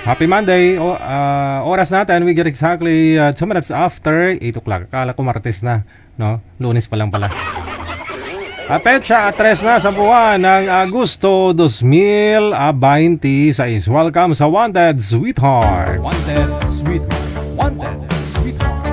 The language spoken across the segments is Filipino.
Happy Monday. Oras natin, we get exactly 2 minutes after 8 o'clock. Akala ko Martes na, no? Lunes pa lang pala. Petsa 3 na sa buwan ng Agosto 2026. Welcome sa Wanted Sweetheart. Wanted Sweetheart. Wanted Sweetheart.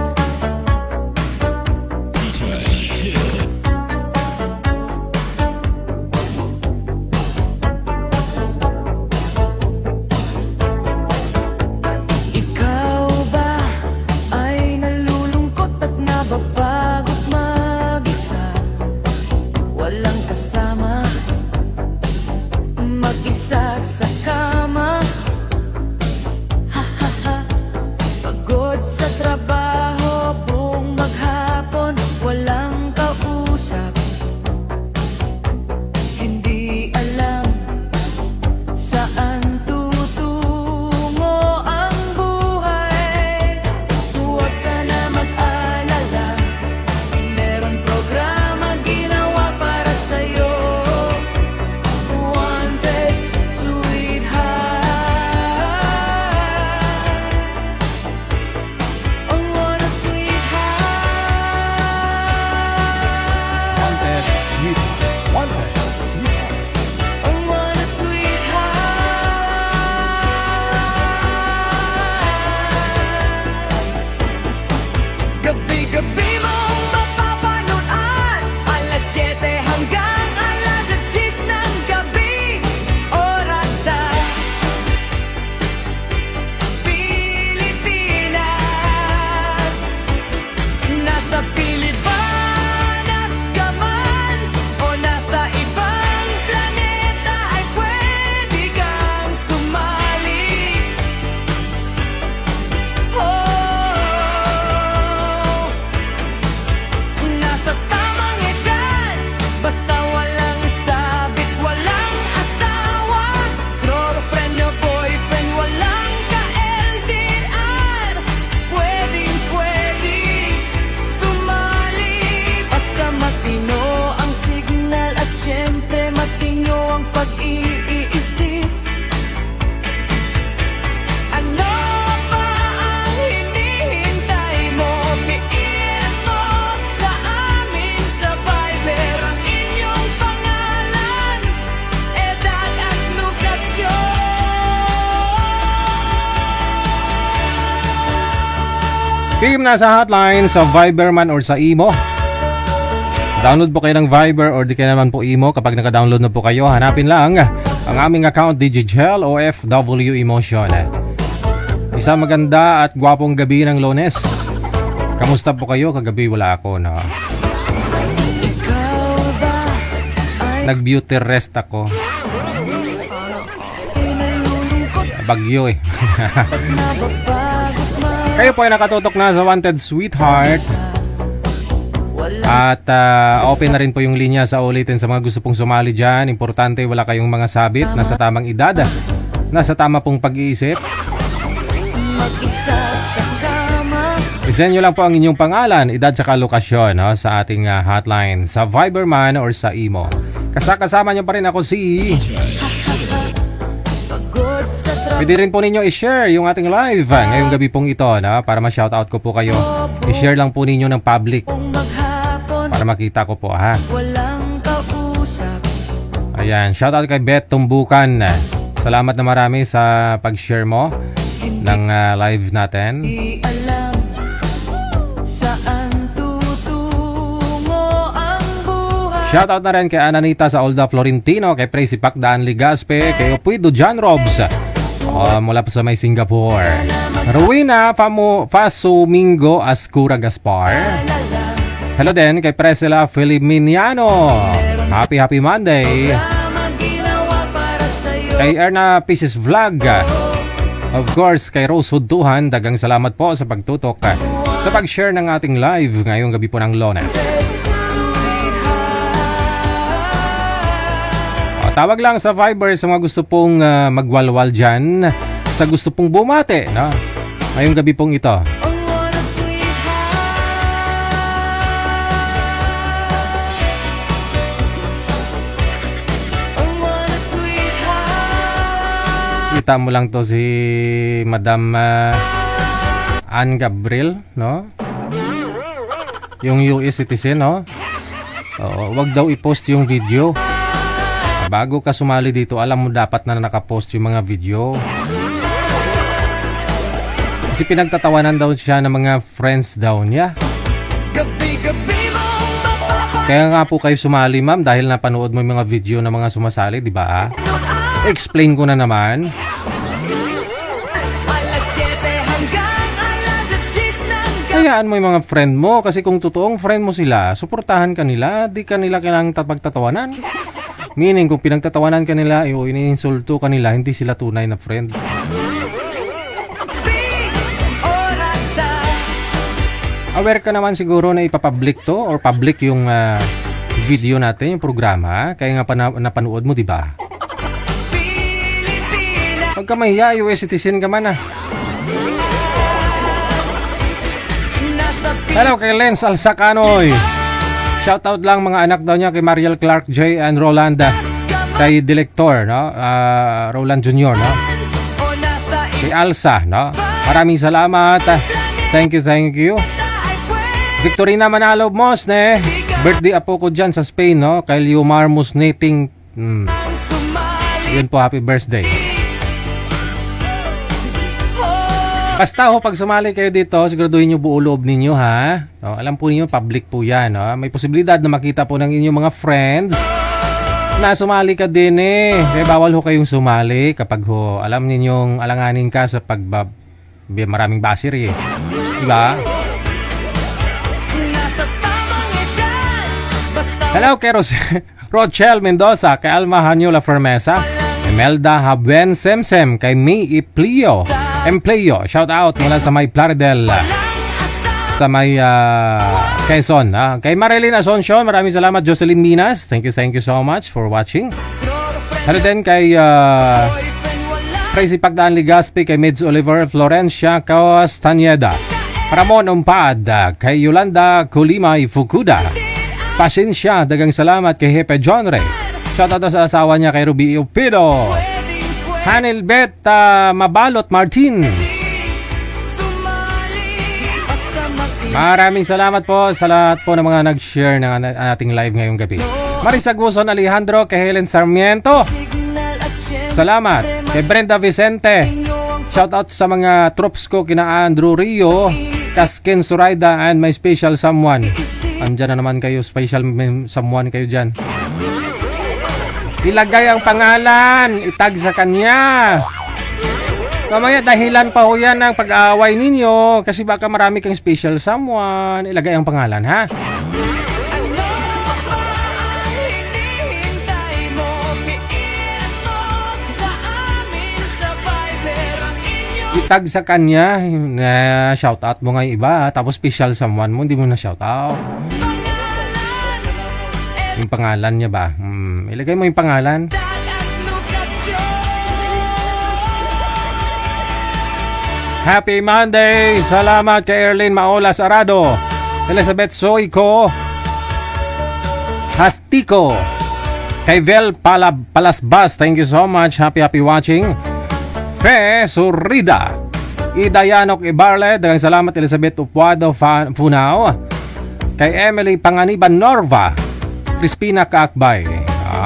PM na sa hotline sa Viber man or sa Imo. Download po kayo ng Viber or di kayo naman po Imo. Kapag naka-download na po kayo, hanapin lang ang aming account Digigel OFW Emotion. Isang maganda at gwapong gabi ng Lunes. Kamusta po kayo? Kagabi wala ako, no? Nag-beauty rest ako. Bagyo eh. Kayo po ay nakatutok na sa Wanted Sweetheart. At open na rin po yung linya sa ulitin sa mga gusto pong sumali dyan. Importante wala kayong mga sabit, nasa tamang edad, nasa tama pong pag-iisip. Isend nyo lang po ang inyong pangalan, edad sa lokasyon, no, sa ating hotline sa Viber man or sa Imo. Kasama nyo pa rin ako si... Pwede rin po ninyo i-share yung ating live ngayong gabi pong ito, na para ma-shoutout ko po kayo. I-share lang po ninyo ng public para makita ko po, ha. Ayan, shoutout kay Beth Tumbukan. Salamat na marami sa pag-share mo ng live natin. Shoutout na rin kay Ananita sa Olda Florentino, kay Presi Pacdaan Ligaspe, kay Opuido John Robs mula po sa may Singapore. Rowena Fasumingo Ascura Gaspar. Hello din kay Presela Filipiniano. Happy Monday. Kay Erna Pieces Vlog. Of course, kay Rose Huduhan, dagang salamat po sa pagtutok sa pag-share ng ating live ngayong gabi po ng Lunes. Tawag lang sa Viber sa mga gusto pong magwalwal dyan, sa gusto pong bumate, no? Ngayong gabi pong ito. makikita mo lang to si Madam Ann Gabriel, no? Yung US citizen, no? Oo, wag daw i-post yung video. Bago ka sumali dito, alam mo dapat na nakapost yung mga video. Kasi pinagtatawanan daw siya ng mga friends daw niya. Kaya nga po kayo sumali, ma'am, dahil napanood mo yung mga video ng mga sumasali, di ba? Explain ko na naman. Hayaan mo yung mga friend mo kasi kung totoong friend mo sila, suportahan ka nila, di ka nila kailangang pagtatawanan. Meaning kung pinagtatawanan ka nila o iniinsulto ka nila, hindi sila tunay na friend. Aware ka naman siguro na ipapublic to or public yung video natin, yung programa, kaya nga napanood mo, di ba? Huwag ka mahiya, US citizen ka man ah. Hello kay Lens Alsacanoy. Shoutout lang mga anak daw niya kay Mariel Clark J and Rolanda. Kay Director, no? Roland Jr., no? Kay Alsa, no? Maraming salamat. Thank you. Victorina Manalo Mosne. Birthday apo ko dyan sa Spain, no? Kay Liomar Musneting. Yun po, happy birthday. Basta pag sumali kayo dito, siguraduhin nyo buo loob ninyo, ha? No, alam po ninyo, public po yan, no? May posibilidad na makita po ng inyong mga friends na sumali ka din eh. Kaya bawal kayong sumali kapag alam ninyong alanganin ka sa maraming basir eh. Diba? Hello kay Rochelle Mendoza, kay Alma Hanyola Fermesa, Imelda Habuen Semsem, kay May Empleo, shout out mula sa may Plaridel, sa may Quezon. Kay Marilyn Asuncion, maraming salamat. Jocelyn Minas, thank you so much for watching. Hello din kay Tracy Pagdaan Ligaspi, kay Mids Oliver Florencia Castaneda, Ramon Umpad, kay Yolanda Kulimay Fukuda. Pasensya, dagang salamat kay Hepe John Ray. Shoutout sa asawa niya kay Ruby Upido. Hanilbet Mabalot Martin. Maraming salamat po sa lahat po ng mga nag-share ng ating live ngayong gabi. Marisa Guson Alejandro, kay Helen Sarmiento. Salamat. Kay Brenda Vicente. Shoutout sa mga troops ko kina Andrew Rio, Kaskin Suraida, and my special someone. Andyan na naman kayo, special someone kayo dyan. Ilagay ang pangalan, itag sa kanya. Mamaya dahilan pa ho yan ng pag-aaway ninyo kasi baka marami kang special someone. Ilagay ang pangalan, ha? Itag sa kanya, shoutout mo nga yung iba, tapos special someone mo, hindi mo na shoutout. Yung pangalan niya ba? Ilagay mo yung pangalan. Happy Monday! Salamat kay Erlyn Maolas Arado, Elizabeth Soico Hastiko, kay Vel Palasbas, thank you so much. Happy watching. Fe Surrida, Idayanok Ibarle, dagang salamat. Elizabeth Upuado Funao, kay Emily Panganiban Norva, Crispina Kaakbay.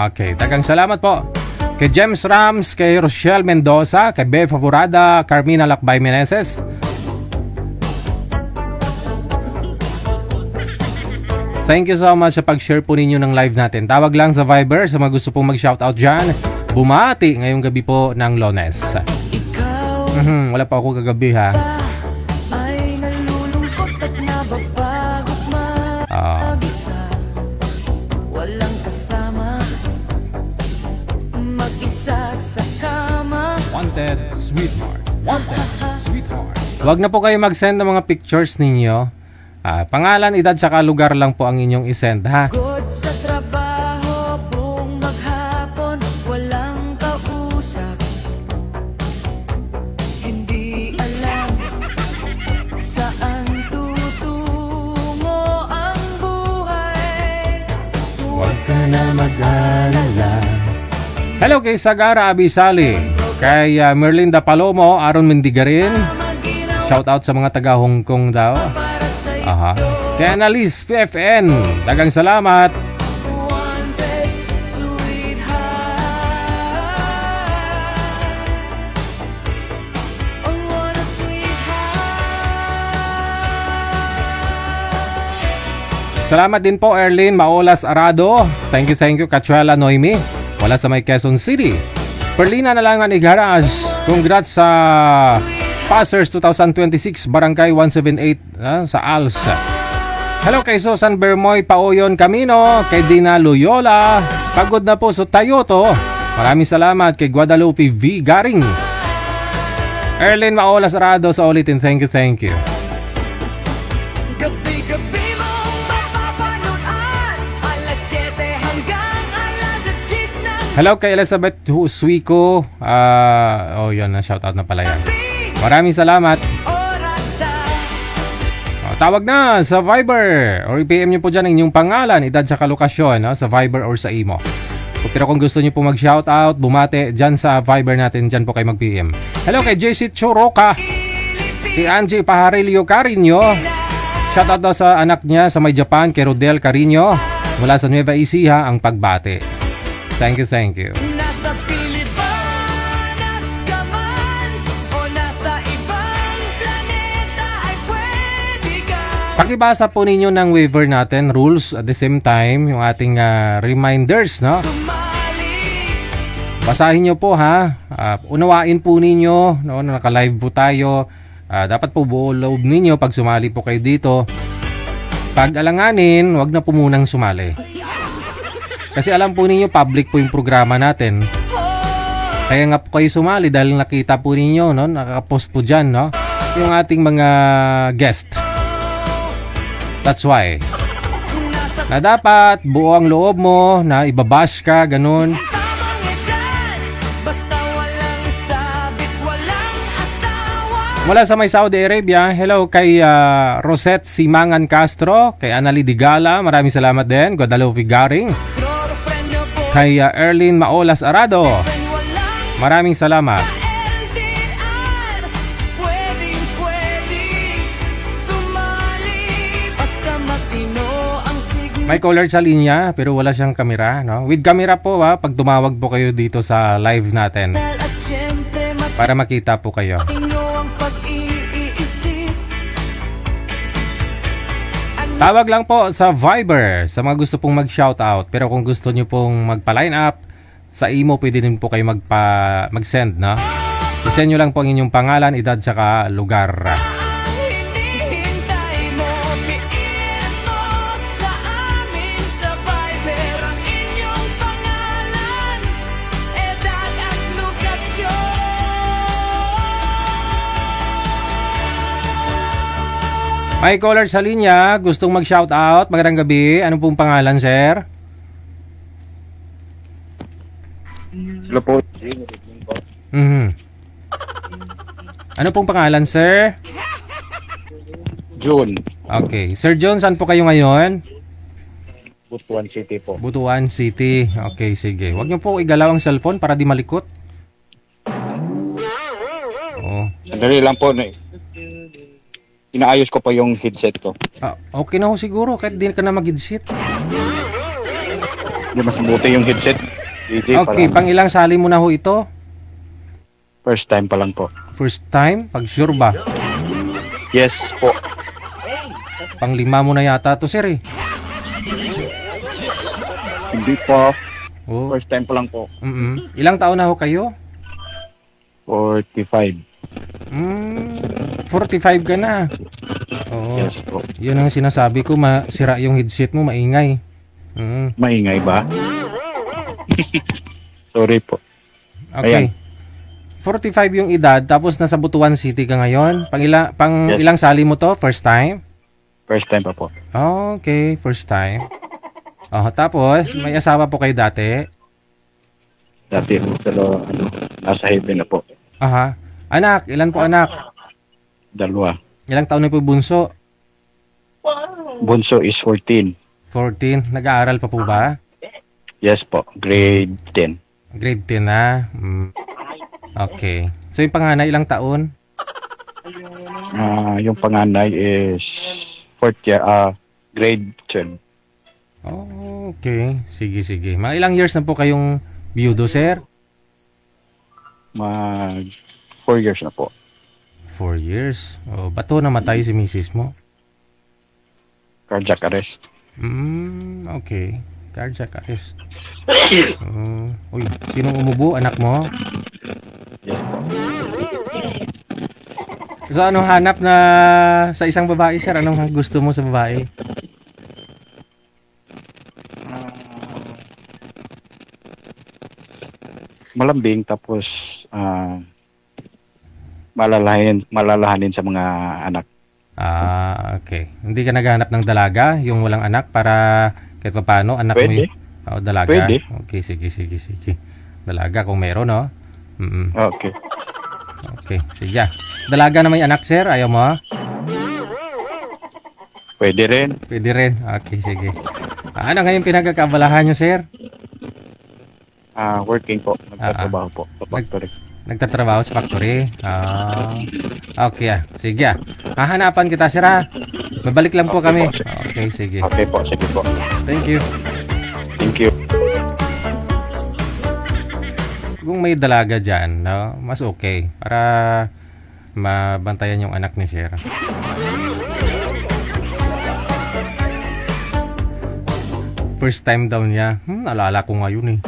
Okay, dagang salamat po. Kay James Rams, kay Rochelle Mendoza, kay Be Favorada, Carmina Lakbay Meneses. Thank you so much sa pag-share po ninyo ng live natin. Tawag lang sa Viber sa mga gusto pong mag-shoutout dyan. Bumati ngayong gabi po ng Lones. Wala pa ako kagabi, ha? Ay nalulungkot at nababagot mag-isa. Walang kasama, mag-isa sa kama. Wanted sweetheart. Huwag na po kayo mag-send ng mga pictures ninyo. Pangalan, edad, saka lugar lang po ang inyong isend, ha? Good sa trabaho, buong maghapon, walang kausap. Hindi alam saan tutungo ang buhay. Huwag ka na mag-alala. Hello kay Sagara Abisali. Kay Merlinda Palomo, Aaron Mendigarin. Maginawa Shout out sa mga taga Hong Kong daw. para sa'yo. Aha. Kay Annalise PFN, dagang salamat. One day, sweetheart. Oh, what a sweetheart. Salamat din po Erlyn Maolas Arado. Thank you Cachuela Noemi. Wala sa may Quezon City. Perlina Nalangan Igharaj. Congrats sa Passers 2026 Barangay 178 sa ALS. Hello kay Susan Bermoy Paoyon Camino. Kay Dina Loyola. Pagod na po sa Tayoto. Maraming salamat kay Guadalupe V. Garing. Erlyn Maolas Arado sa ulitin. Thank you. Gabi-gabi mong mapapanood. Alas 7 hanggang alas 10 ng Hello kay Elizabeth Suico. Yun na, shoutout na pala yan. gabi. Maraming salamat. Orasan. Tawag na sa Viber or i-PM nyo po dyan ang inyong pangalan, edad sa kalokasyon sa Viber or sa Imo. Pero kung gusto nyo po mag-shoutout, bumate dyan sa Viber natin, dyan po kayo mag-PM. Hello kay JC Choroka, kay Angie Pajarillo Carino. Shoutout daw sa anak niya sa may Japan, kay Rodel Carino. Mula sa Nueva Ecija, ang pagbate. Thank you. Nasa Pilipinas ka man o nasa ibang planeta ay pwede ka. Pakibasa po ninyo ng waiver natin, rules at the same time, yung ating reminders, no? Sumali. Basahin nyo po ha. Unawain po ninyo, no, na naka-live po tayo. Dapat po buo loob ninyo pag sumali po kayo dito. Pag alanganin, wag na po munang sumali. Kasi alam po ninyo, public po yung programa natin. Kaya nga po kayo sumali dahil nakita po ninyo, no, nakapost po dyan, no, yung ating mga guest. That's why. Na dapat buo ang loob mo, na ibabash ka, ganun. Tamang edad, basta walang sabit, walang asawa. Mula sa may Saudi Arabia, hello kay Rosette Simangan Castro, kay Anali Digala, maraming salamat din, Guadalupe Garing, Girlfriend na boyfriend, kay Erlyn Maolas Arado, walang maraming salamat. LDR. Pwedeng sumali, basta matino ang signal. May caller sa linya pero wala siyang kamera, no? With camera po pag tumawag po kayo dito sa live natin At syempre para makita po kayo. matino ang pag-iisip. Tawag lang po sa Viber sa mga gusto pong mag-shoutout. Pero kung gusto nyo pong magpa-line up, sa Imo pwede din po kayo mag-send, no? I-send nyo lang po ang inyong pangalan, edad, saka lugar. Hinihintay mo, piin mo sa amin sa Viber ang inyong pangalan, edad at lokasyon. May caller sa linya, gustong mag-shoutout. Magandang gabi. Ano pong pangalan, sir? Hello po. Ano pong pangalan, sir? June. Okay. Sir John, saan po kayo ngayon? Butuan City po. Butuan City. Okay, sige. Huwag niyo po igalaw ang cellphone para di malikot. Oo. Sandali lang po. Inaayos ko po yung headset ko. Okay na ho siguro kahit di ka na mag-headset. Hindi mas mabuti yung headset. DJ, Okay, pang ilang sali mo na ho ito? First time pa lang po. First time? Pag sure ba? Yes po. Pang 5 mo na yata to, sir eh. Hindi po. Oh. First time pa lang po. Ilang taon na ho kayo? 45. 45 ka na. Oo. Yes po. Yun ang sinasabi ko, masira yung headset mo, maingay. Maingay ba? Sorry po. Okay. Ayan. 45 yung edad, tapos nasa Butuan City ka ngayon. Pang Yes. ilang sali mo to? First time? First time pa po. Okay, first time. Tapos, may asawa po kayo dati? Dati pero nasa heaven na po. Aha. Anak, ilan po anak? 2. Ilang taon na po bunso? Bunso is 14. 14. Nag-aaral pa po ba? Yes po. Grade 10. Grade 10 na. Okay. So yung panganay ilang taon? Yung panganay is fourth year, grade 12. Oh, okay. Sige, sige. Mga ilang years na po kayong biyudo, sir? Mag 4 years na po. 4 years. Oh, ba't ho namatay si misis mo? Cardiac arrest. Okay. Cardiac arrest. Uy, sinong umubo? Anak mo? Yes po. So, anong hanap na sa isang babae, sir? Anong gusto mo sa babae? Malambing, tapos malalahanin sa mga anak. Okay. Hindi ka naghahanap ng dalaga, yung walang anak, para kahit pa paano, anak mo Pwede. yung... Oh, dalaga. Pwede. Okay, sige. Dalaga kung meron, no? Okay. Okay, sige. Dalaga na may anak, sir? Ayaw mo? Pwede rin. Pwede rin. Okay, sige. Ano ngayon pinagkakabalahan nyo, sir? Working po. Nagtatrabaho po sa factory. Nagtatrabaho sa factory. Okay, sige. Hahanapan kita, sir, ha? Mabalik lang po Okay kami. po, sir. Okay, sige. Okay po. Sige po. Thank you. Thank you. Kung may dalaga dyan, no, mas okay. Para mabantayan yung anak ni sir. First time daw niya. Naalala ko ngayon eh.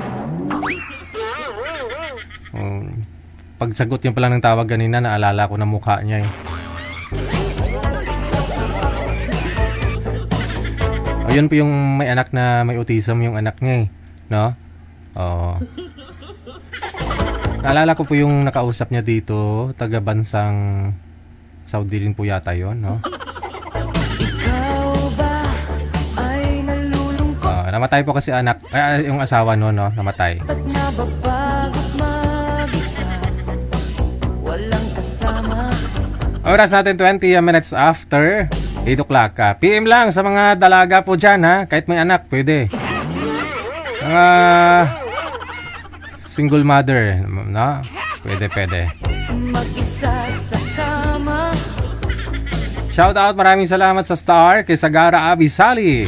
Pagsagot niya pala ng tawag kanina, naalala ko na mukha niya eh. Ayun po yung may anak na may autism yung anak niya eh. No? Oo. Naalala ko po yung nakausap niya dito, taga-bansang Saudi rin po yata yon, no? Ikaw ba ay nalulungkot Namatay po kasi anak, yung asawa no, namatay. at nababagot mag-isa? Walang kasama. Oras natin 20 minutes after 8 o'clock. PM lang sa mga dalaga po dyan, ha? Kahit may anak, pwede. Mga single mother, no? Pwede. Mag-isa sa kama. Shout out, maraming salamat sa Star, kay Sagara Abisali,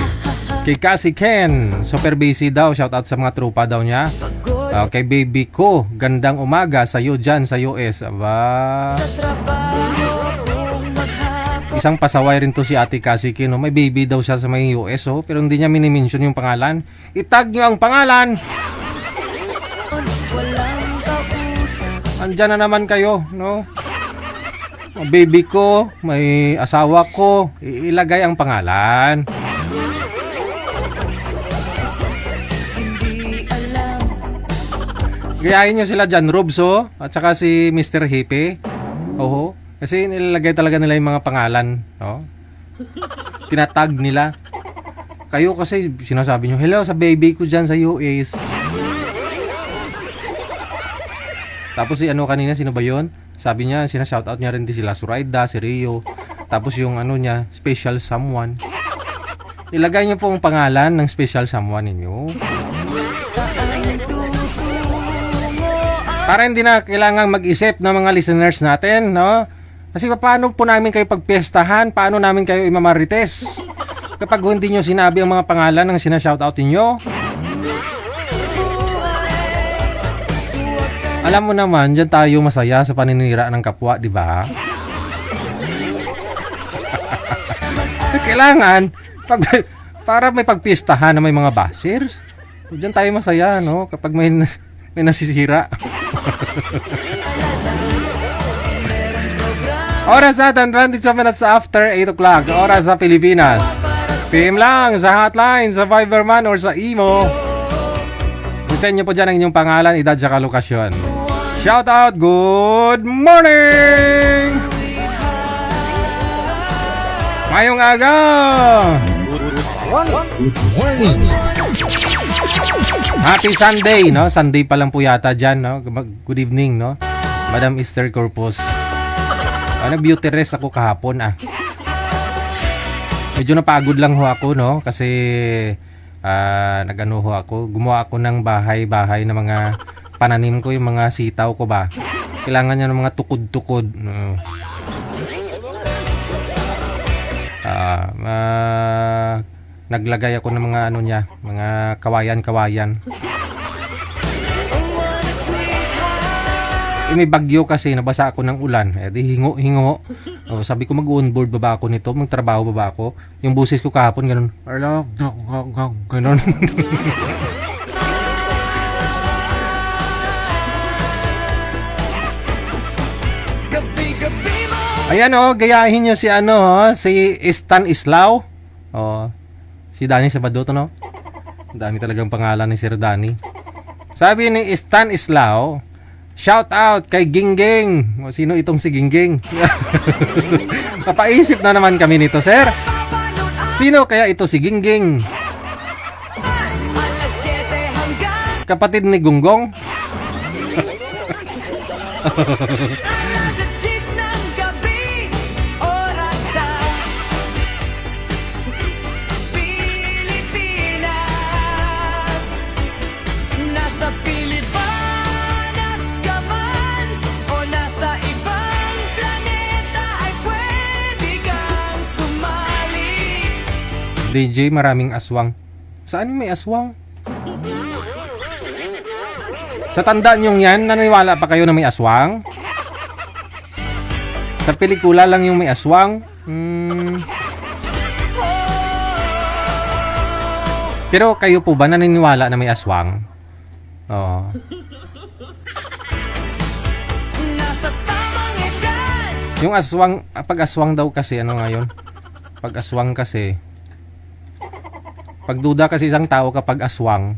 kay Cassie Ken, super busy daw. Shout out sa mga trupa daw niya. Pagod Kay baby ko, gandang umaga sa iyo dyan sa US. Aba, sa trabaho kung maghapon. isang pasaway rin to si Ate Cassie Ken, no? May baby daw siya sa may US, oh, pero hindi niya minimension yung pangalan. Itag niyo ang pangalan. Walang kausap. Andyan na naman kayo, no? Baby ko, may asawa ko, ilagay ang pangalan. Hindi alam. Gayahin nyo sila dyan, Robso, at saka si Mr. Hippie. Oho. Kasi nilalagay talaga nila yung mga pangalan, no? Tinatag nila. Kayo kasi sinasabi nyo, hello sa baby ko dyan sa US. Tapos si ano kanina, sino ba yun? Sabi niya, sina-shoutout niya rin din sila Suraida, si Rio. Tapos yung ano niya, special someone. Ilagay niyo po ang pangalan ng special someone ninyo. Para hindi na kailangang mag-isip ng mga listeners natin, no? Kasi paano po namin kayo pagpestahan? Paano namin kayo imamarites? Kapag hindi nyo sinabi ang mga pangalan ng sina-shoutout niyo. Alam mo naman, dyan tayo masaya sa paninira ng kapwa, di ba? Kailangan, para may pagpistahan na may mga bashers, dyan tayo masaya, no? Kapag may nasisira. Oras natin, 22 minutes after 8 o'clock. Oras sa Pilipinas. PM lang sa hotline, sa Viberman or sa Imo. Isend nyo po dyan ang inyong pangalan, edad, saka lokasyon. Shout out, good morning! Ngayong aga! Happy Sunday, no? Sunday pa lang po yata dyan, no? Good evening, no? Madam Esther Corpus. Nag-beauty rest ako kahapon, Medyo napagod lang ho ako, no? Kasi nag-ano ho ako, gumawa ako ng bahay-bahay na mga pananim ko, yung mga sitaw ko ba. Kailangan niya ng mga tukod-tukod. Naglagay ako ng mga ano niya, mga kawayan-kawayan. May bagyo kasi, nabasa ako ng ulan. Di hingo-hingo. Sabi ko, mag-onboard ba ba ako nito? Magtrabaho ba ba ako? Yung busis ko kahapon, ganun. Ganun. Ayan gayahin nyo si si Stan Islao. Si Danny Sabadoto, no? Dami talagang pangalan ni Sir Danny. Sabi ni Stan Islao, shout out kay Gingging. Sino itong si Gingging? Napaisip na naman kami nito, sir. Sino kaya ito si Gingging? Kapatid ni Gunggong? DJ, maraming aswang. Saan may aswang? Sa tanda nyong yan, naniniwala pa kayo na may aswang? Sa pelikula lang yung may aswang? Pero kayo po ba naniniwala na may aswang? Oo. Yung aswang, pag-aswang daw kasi, ano ngayon? Pag-aswang kasi, pagduda kasi isang tao kapag aswang,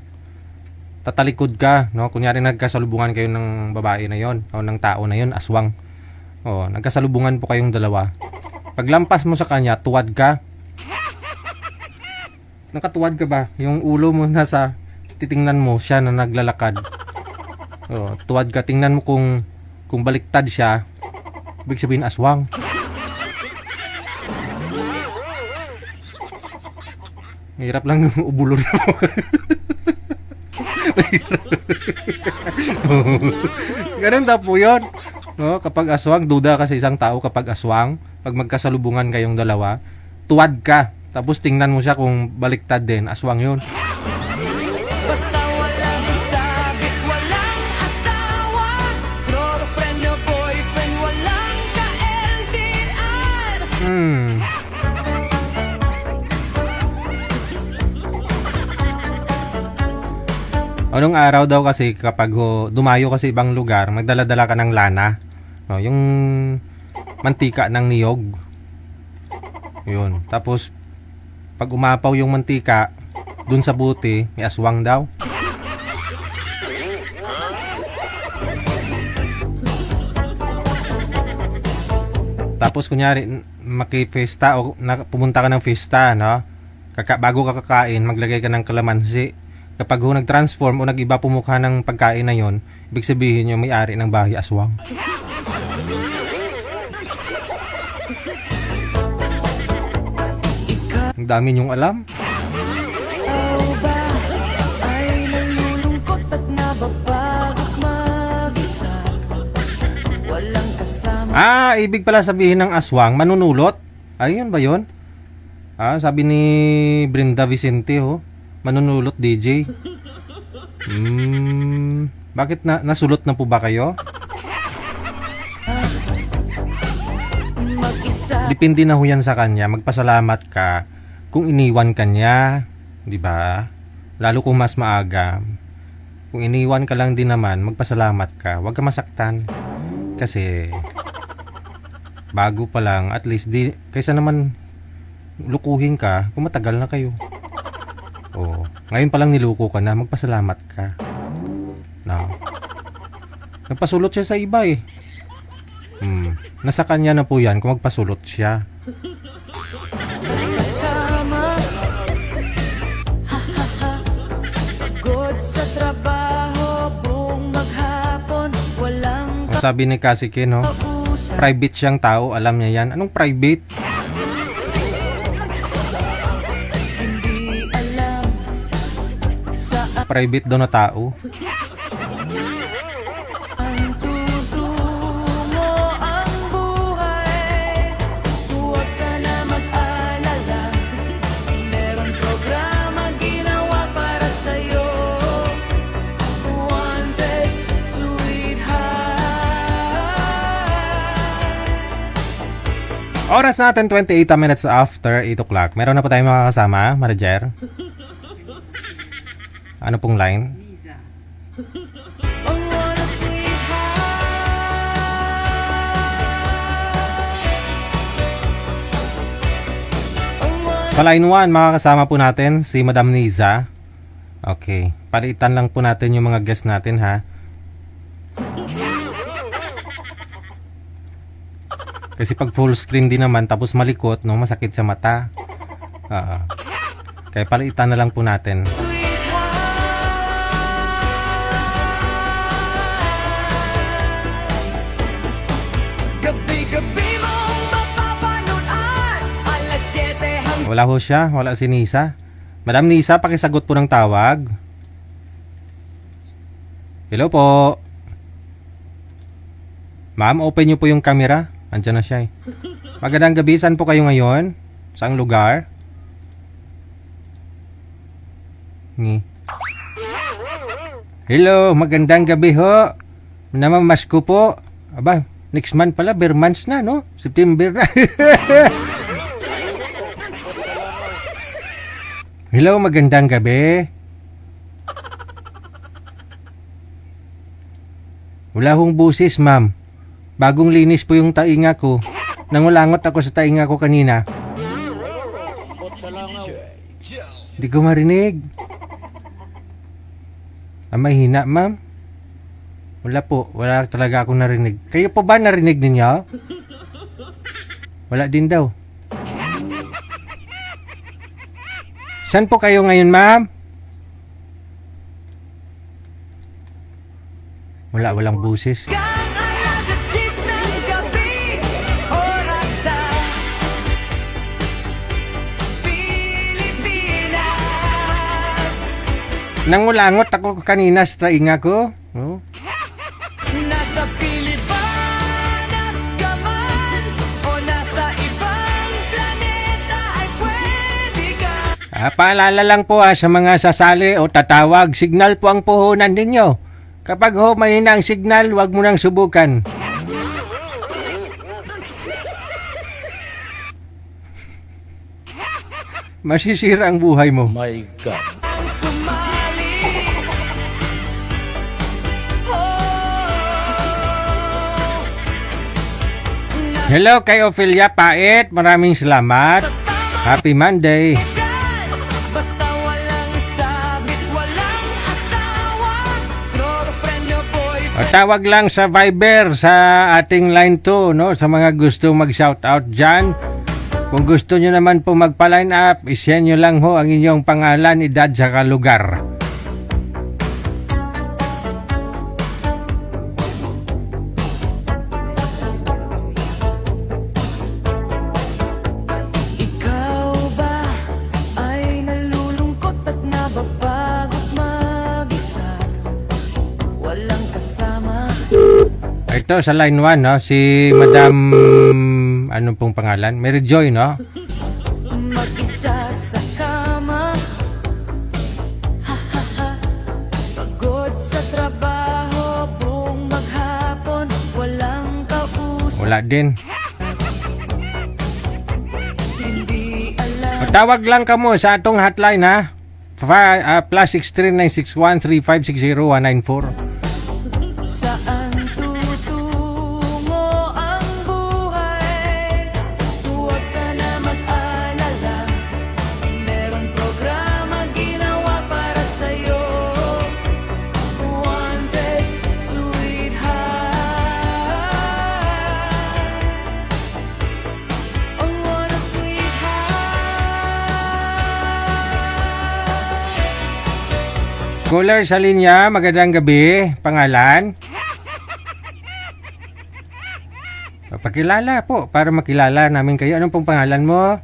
tatalikod ka, no? Kunyari nagkasalubungan kayo ng babae na yon o ng tao na yon, aswang. Nagkasalubungan po kayong dalawa. Paglampas mo sa kanya, tuwad ka. Nakatuwad ka ba? Yung ulo mo nasa, titingnan mo siya na naglalakad. Tuwad ka, tingnan mo kung baliktad siya, ibig sabihin aswang. Hirap lang ubulon mo. Ganun daw po yun. No? Kapag aswang, duda kasi isang tao kapag aswang, pag magkasalubungan kayong dalawa, tuwad ka. Tapos tingnan mo siya kung baliktad din, aswang yun. Basta walang sabit, walang asawa, girlfriend o boyfriend, walang ka-LDR. Anong araw daw kasi kapag dumayo kasi ibang lugar, magdala-dala ka ng lana. Yung mantika ng niyog. Yun. Tapos, pag umapaw yung mantika, dun sa buti, may aswang daw. Tapos, kunyari, makifesta o pumunta ka ng festa, no? Bago ka kakain, maglagay ka ng kalamansi. Kapag nag-transform o nag-iba pumukha ng pagkain na yon, ibig sabihin yung may-ari ng bahay aswang. Ang dami niyong alam. Ikaw ba ay nalulungkot at nababagok mag-isa? Walang kasama. Ibig pala sabihin ng aswang, manunulot. Ayun ba yun? Sabi ni Brenda Vicente, manunulot DJ. Bakit nasulot na po ba kayo? Mag-isa. Depende na ho yan sa kanya. Magpasalamat ka kung iniwan ka niya, di ba? Lalo kung mas maaga. Kung iniwan ka lang din naman, magpasalamat ka. Huwag ka masaktan. Kasi bago pa lang, at least kaysa naman lukuhin ka kung matagal na kayo. Ngayon pa lang niluko ka na, magpasalamat ka. No. Nagpasulot siya sa iba eh. Nasa kanya na po yan kung magpasulot siya. Kama. Pagod sa trabaho, buong maghapon, walang Sabi ni Kasike, no? kausap. Private siyang tao, alam niya yan. Anong private? Hindi alam sa Private daw na tao. ang tutulong. Oras natin 28 minutes after 8 o'clock. Meron na po tayong makakasama, Marijer. Ano pong line? Ang walang sweetheart. Sa line 1, makakasama po natin si Madam Niza. Okay. Palitan lang po natin yung mga guest natin, ha? Kasi pag full screen din naman, tapos malikot, no, masakit sa mata. Kaya palitan na lang po natin. Gabi-gabi mong mapapanood alas 7 hanggang Wala ho siya, wala si Nisa. Madam Nisa, pakisagot po ng tawag. Hello po. Ma'am, open nyo po yung camera. Andiyan na siya eh. Magandang gabi, saan po kayo ngayon? Saang lugar? Hello, magandang gabi ho. Namamas ko po. Aba, next month pala, bare months na, no? September na. Hello, magandang gabi. Wala hong busis, ma'am. Bagong linis po yung tainga ko. Nangulangot ako sa tainga ko kanina. Hindi ko marinig. May hina, ma'am? Wala po. Wala talaga akong narinig. Kayo po ba narinig ninyo? Wala din daw. Saan po kayo ngayon, ma'am? Walang busis. alas 10 ng gabi. Oras sa Pilipinas. Nangulangot ako kanina sa tainga ko. Oh. Nasa Pilipinas ka man o nasa ibang planeta ay pwede ka. Paalala lang po sa mga sasali o tatawag, signal po ang puhunan ninyo. Kapag ho mahina ang signal, wag mo nang subukan. Masisira ang buhay mo. My God. Ang sumali. Oh. Hello kay Ophelia Pait, maraming salamat. Happy Monday. Basta walang sabit, walang asawa. Girlfriend o boyfriend. O, tawag lang sa Viber sa ating line 2, no? Sa mga gusto mag-shoutout dyan. Kung gusto nyo naman po magpa-line up, isend nyo lang ho ang inyong pangalan, edad, saka lugar. Ikaw ba ay nalulungkot at nababagot mag-isa? Walang kasama. Ito sa line 1, no? Si Madam, ano pong pangalan? Mary Joy, no? Mag-isa sa kama. Ha ha ha. Pagod sa trabaho, buong maghapon, walang kausap. Wala din. Hindi alam. Tawag lang ka mo sa atong hotline, ha? Plus 6396135609194. Saan tutungo ang buhay? Huwag ka na mag-alala. Merong programa ginawa para sa'yo. Wanted, sweetheart. Ang walang sweetheart. Caller sa linya, magandang gabi. Pangalan? Pakilala po, para makilala namin kayo. Anong pong pangalan mo?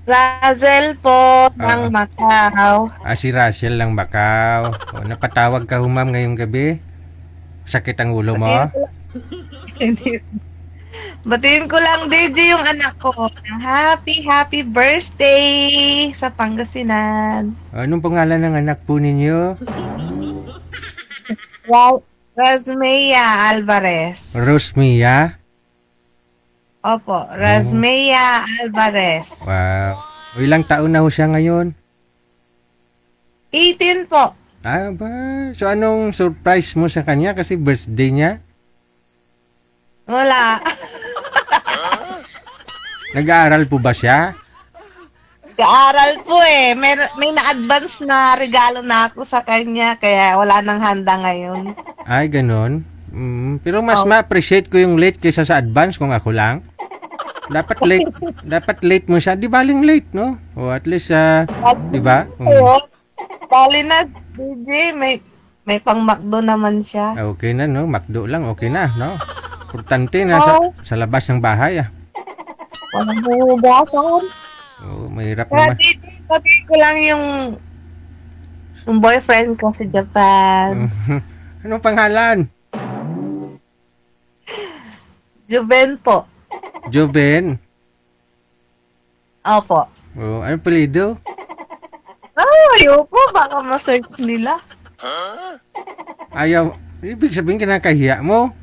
Razel po ng Macau. Si Rachel lang Bakaw. O, napatawag ka humam ngayong gabi? Sakit ang ulo mo? Batiin ko lang, DJ, yung anak ko. Ng happy birthday sa Pangasinan. Anong pangalan ng anak po ninyo? Wow, Rosmea Alvarez. Rosmia? Opo, Rasmea Alvarez. Wow. O, ilang taon na ho siya ngayon? 18 po. Ah, ba? So, anong surprise mo sa kanya kasi birthday niya? Wala. Nag-aaral po ba siya? Kaaral po eh. May na-advance na regalo na ako sa kanya, kaya wala nang handa ngayon. Ay, ganun. Pero mas ma-appreciate ko yung late kaysa sa advance kung ako lang. Dapat late mo siya. Di baling late, no? O at least, di ba? Oo. Bali na, DJ, may pang McDo naman siya. Okay na, no? McDo lang, okay na, no? Importante na sa labas ng bahay, ah. Walang hugasan. Oh, mahirap Kaya naman. DJ, pati ko lang yung boyfriend ko sa Japan. Anong pangalan? Juben po. Joven. Opo. Oh, anong palido? Ayoko. Baka ma-search nila. Ayaw. Ibig sabihin kinakahiya mo.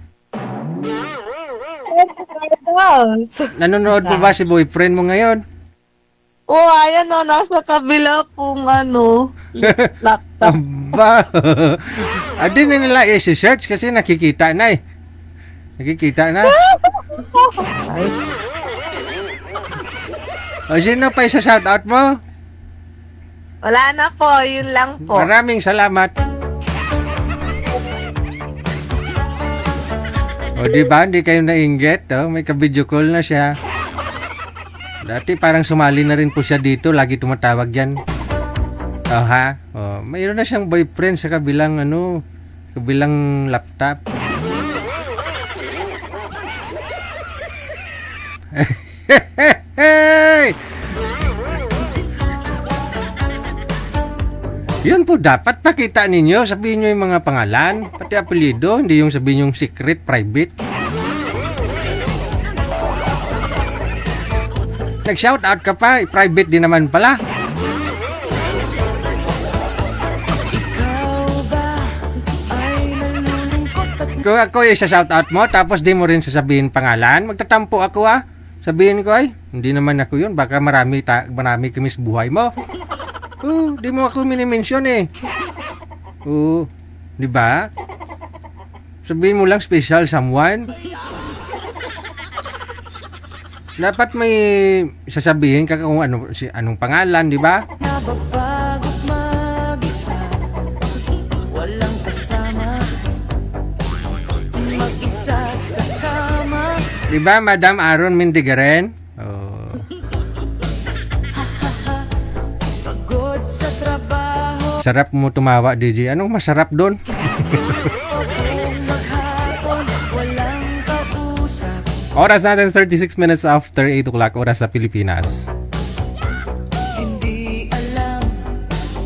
Nanonood pa ba si boyfriend mo ngayon? Oh, ayan o. Nasa kabila pong laptop. Aba. Adi na nila i-search kasi nakikita na eh. Nakikita na. O sino pa isa shoutout mo? Wala na po. Yun lang po. Maraming salamat. O di ba, hindi kayo nainggit, oh? May ka-video call na siya. Dati parang sumali na rin po siya dito, lagi tumatawag yan. Oh ha? Oh, mayroon na siyang boyfriend sa kabilang kabilang laptop. Hey! Yun po, dapat pakita ninyo. Sabihin nyo yung mga pangalan, pati apelido, hindi yung sabihin yung secret, private. Nag-shoutout ka pa, private din naman pala. Ikaw ba ay nalulungkot at Kung ako yung shoutout mo, tapos di mo rin sasabihin pangalan, magtatampo ako ah. Sabihin ko ay, hindi naman ako yun, baka marami kami sa buhay mo. Di mo ako minimension eh. Di ba? Sabihin mo lang special someone. Dapat may sasabihin ka kung anong pangalan, di ba? nababagot mag-isa. Walang kasama. Mag-isa sa kama. Di ba, Madam Aaron Mindigaren? Pagod sa trabaho. Sarap mo tumawa, DJ. Anong masarap doon? Kung maghapon, walang kausap. Oras natin 36 minutes after 8 o'clock, oras sa Pilipinas. Hindi alam.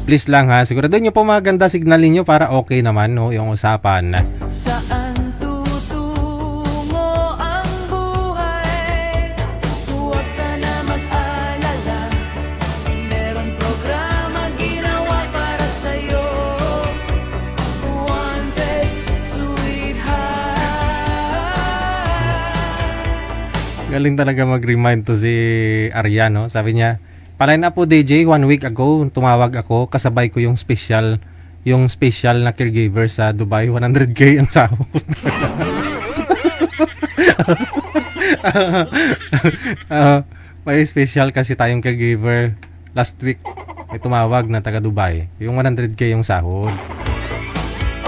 Please lang ha, siguraduhin nyo po maganda signalin nyo para okay naman no, yung usapan. Saan tutungo ang buhay? Huwag ka na mag-alala. Meron programa ginawa para sa'yo. Wanted, sweetheart. Galing talaga mag-remind to si Arya, no? Sabi niya, palain na po DJ, 1 week ago, tumawag ako, kasabay ko yung special na caregiver sa Dubai, 100k ang sahod. May special kasi tayong caregiver last week. May tumawag na taga Dubai, yung 100k yung sahod.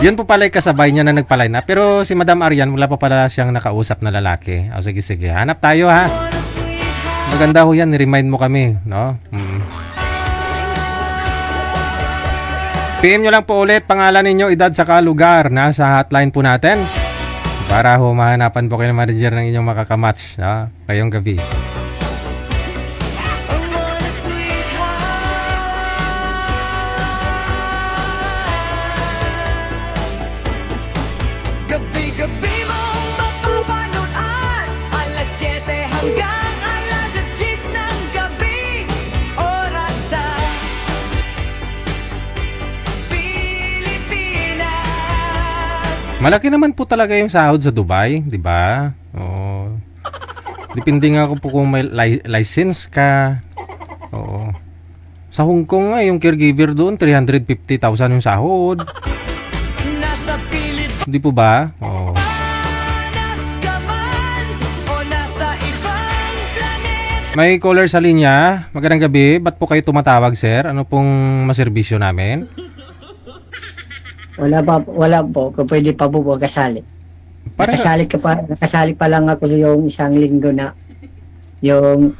Yun po pala yung kasabay niya na nagpalay na. Pero si Madam Arian, wala pa pala siyang nakausap na lalaki. O sige, hanap tayo ha. Maganda ho yan, remind mo kami, no? PM nyo lang po ulit pangalan ninyo, edad saka lugar na sa hotline po natin. Para ho mahanapan po kayo ng manager ng inyong makakamatch, no? Ngayong gabi. Gabi-gabi mong mapapanood. Alas 7 hanggang alas 10 ng gabi. Oras sa Pilipinas. Malaki naman po talaga yung sahod sa Dubai, di ba? Oh. Depende nga po kung may license ka. Oo. Sa Hong Kong nga, yung caregiver doon, 350,000 yung sahod. Nasa Pilipinas Hindi po ba? Oo. ka man o nasa ibang planeta. May caller sa linya. Magandang gabi. Ba't po kayo tumatawag, sir? Ano pong maserbisyo namin? Wala po. Kung pwede pa po kasali. Para Nakasali pa lang ako yung isang linggo na yung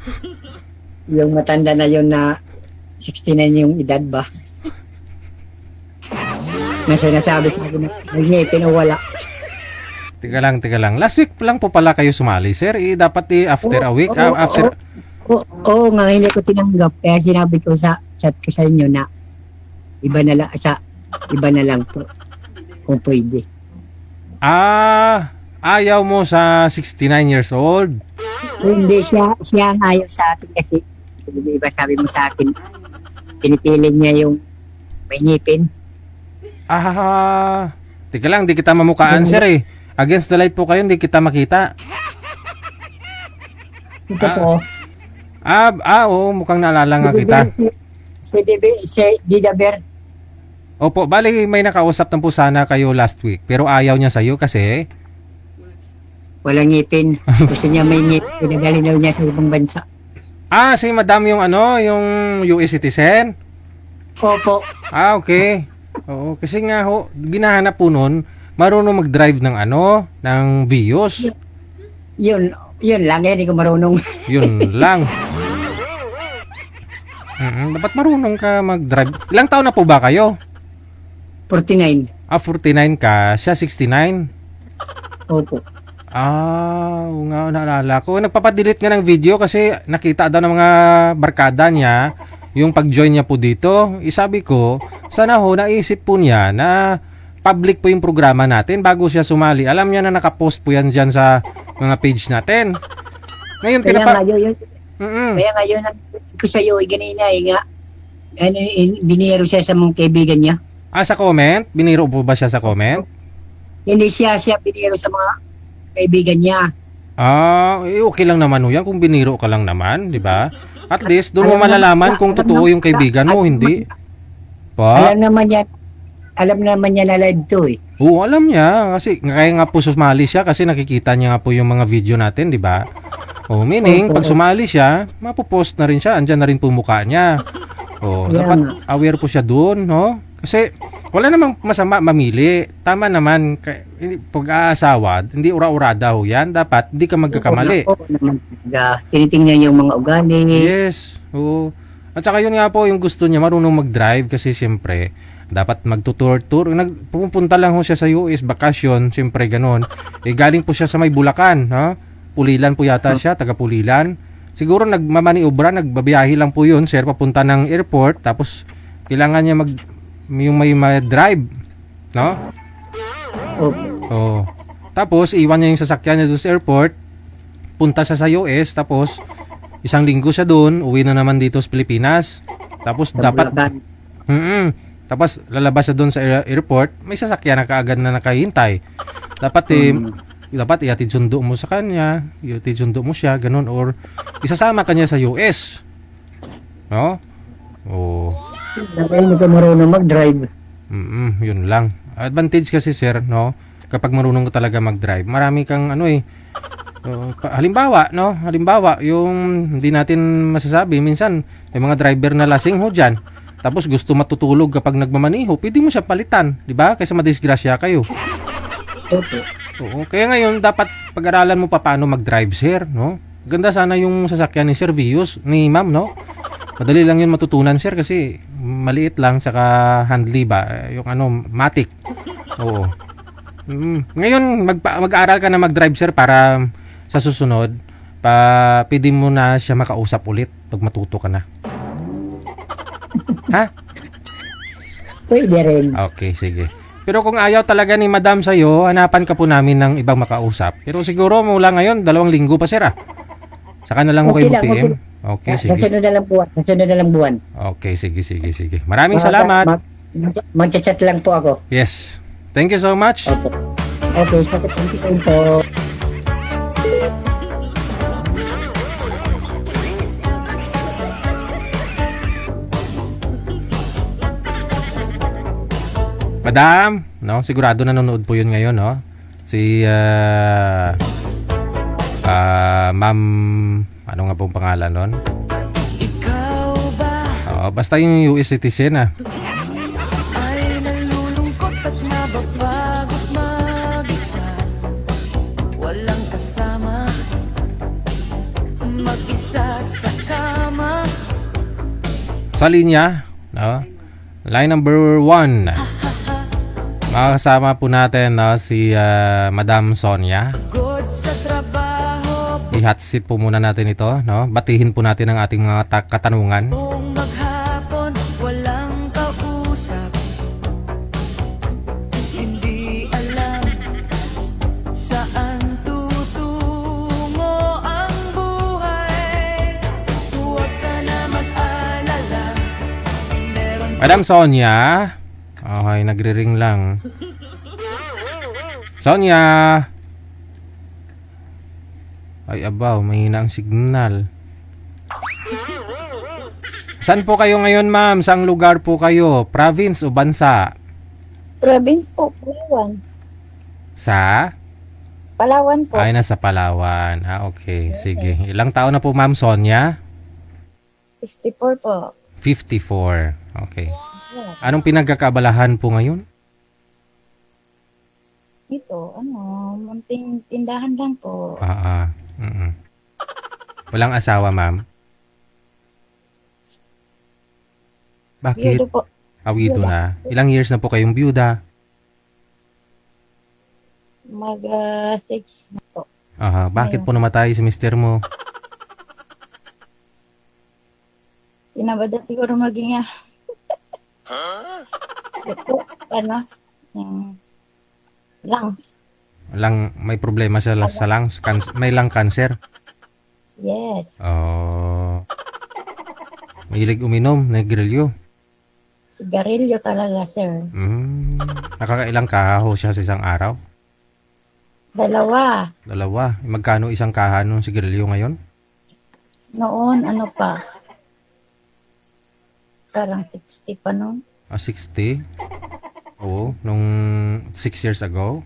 matanda na yun na 69 yung edad ba? Na sinasabi ko na may ngipin o wala. Teka lang. Last week lang po pala kayo sumali, sir. Dapat after a week. After... Oo nga, hindi ko tinanggap. Kaya sinabi ko sa chat ko sa inyo na iba na lang po. Kung pwede. Ayaw mo sa 69 years old? Hindi, siya ang ayaw sa akin kasi iba sabi mo sa akin, pinipilit niya yung may ngipin. Teka lang, di kita mamukaan, sir eh. Against the light po kayo, hindi kita makita. Ito po. Oo, mukhang naalala nga kita. Si Didaber. Opo, bali may nakausap na po sana kayo last week, pero ayaw niya sa'yo kasi... Walang ngipin. Gusto niya may ngipin. Pinagaling daw niya sa ibang bansa. Si madam yung yung US citizen? Opo. Okay. Oo, kasi nga ho, ginahanap po nun, marunong mag-drive ng ng Vios. Yun lang. Hindi ko marunong. Yun lang. Dapat marunong ka mag-drive. Ilang taon na po ba kayo? 49. 49 ka, siya 69. Opo. Oo nga, naalala ko. Nagpapadelete nga ng video kasi nakita daw ng mga barkada niya yung pag-join niya po dito. Isabi ko, sana ho, naisip po niya na public po yung programa natin bago siya sumali. Alam niya na nakapost po yan dyan sa mga page natin. Ngayon, Kaya ngayon, ko sa iyo, ganina, nga, biniro siya sa mga kaibigan niya. sa comment? Biniro po ba siya sa comment? Hindi siya biniro sa mga kaibigan niya. Okay lang naman ho yan kung biniro ka lang naman, di ba? At least, doon mo malalaman kung totoo yung kaibigan mo, hindi. Pa? Alam naman niya na live to eh. Oo, alam niya. Kasi kaya nga po sumali siya kasi nakikita niya nga po yung mga video natin, di ba? Meaning, pag sumali siya, mapopost na rin siya. Andyan na rin po mukha niya. Dapat aware po siya doon, no? Kasi wala namang masama mamili. Tama naman, pag-aasawa, hindi ura-urada ho yan. Dapat hindi ka magkakamali. Tinitingnan yung mga ugali. Yes. Oo. At saka yun nga po, yung gusto niya, marunong mag-drive kasi siyempre, dapat magtutur-tour. Pupunta lang ho siya sa US, bakasyon, siyempre ganon. Galing po siya sa may Bulacan, ha? Pulilan po yata siya, taga Pulilan. Siguro nagmamaniobra, nagbabiyahe lang po yun, sir, papunta ng airport, tapos kailangan niya yung may drive, no? Tapos iwan niya yung sasakyan niya doon sa airport, punta siya sa US, tapos isang linggo siya doon, uwi na naman dito sa Pilipinas. Tapos tapos lalabas siya doon sa airport, may sasakyan na kaagad na nakahintay. Dapat ihatid sundo mo sa kanya, ihatid sundo mo siya, ganun, or isasama kanya sa US. No? Hindi ka marunong mag-drive. Yun lang. Advantage kasi, sir, no? Kapag marunong ka talaga mag-drive, marami kang halimbawa, yung hindi natin masasabi, minsan may mga driver na lasing ho dyan. Tapos gusto matutulog kapag nagmamaniho, pwede mo siya palitan, di ba? Kaysa madisgrasya kayo. Kaya ngayon dapat pag-aralan mo pa paano mag-drive, sir, no? Ganda sana yung sasakyan ni Sir Vios, ni Ma'am, no? Madali lang yun matutunan, sir, kasi maliit lang, saka handly ba, yung matic. Ngayon mag-aaral ka na mag-drive, sir, para sa susunod pwede mo na siya makausap ulit pag matuto ka na. Ha? Pwede rin. Okay, sige. Pero kung ayaw talaga ni Madam sa'yo, hanapan ka po namin ng ibang makausap. Pero siguro mula ngayon, 2 linggo pa, sir, Saka na lang kayo PM. Okay, sige. Sa sunod na lang buwan. Okay, sige. Maraming salamat. Mag-chat lang po ako. Yes. Thank you so much. Okay, thank you po. Madam, no? Sigurado nanonood po yun ngayon, no? Si Ma'am, ano nga pong pangalan nun? Ikaw ba Oo, basta yung US citizen, ay nalulungkot at nababagot mag-isa? Walang kasama, mag-isa sa kama. Sa linya, no? Line number 1. Makakasama po natin, no, si Madam Sonia. Good sa trabaho, I-hot seat po muna natin ito, no? Batihin po natin ang ating mga katanungan. buong maghapon, walang kausap. Hindi alam saan tutungo ang buhay. Huwag ka na mag-alala, meron Madam Sonia. Okay, nagre-ring lang. Sonia. Ay, abaw, mahina ang signal. Saan po kayo ngayon, ma'am? Saang lugar po kayo? Province o bansa? Province po, Palawan. Sa? Palawan po. Ay, nasa Palawan. Ah, okay. Sige. Ilang taon na po, ma'am Sonia? 64 po. 54. Okay. Anong pinagkakabalahan po ngayon? Ito, munting tindahan lang po. Walang asawa, ma'am? Bakit? Yudo po. Awido na. Ilang years na po kayong byuda? Mag 6 na po. Bakit po namatay si mister mo? Tinabada siguro maging ito, yung lungs. May problema sa lungs? May lung cancer? Yes. Mahilig uminom, nagrilyo. Sigarilyo talaga, sir. Nakakailang kaho siya sa isang araw? 2. 2. Magkano isang kaha ng sigarilyo ngayon? Noon, parang 60 pa noon. 60? Oo, nung 6 years ago.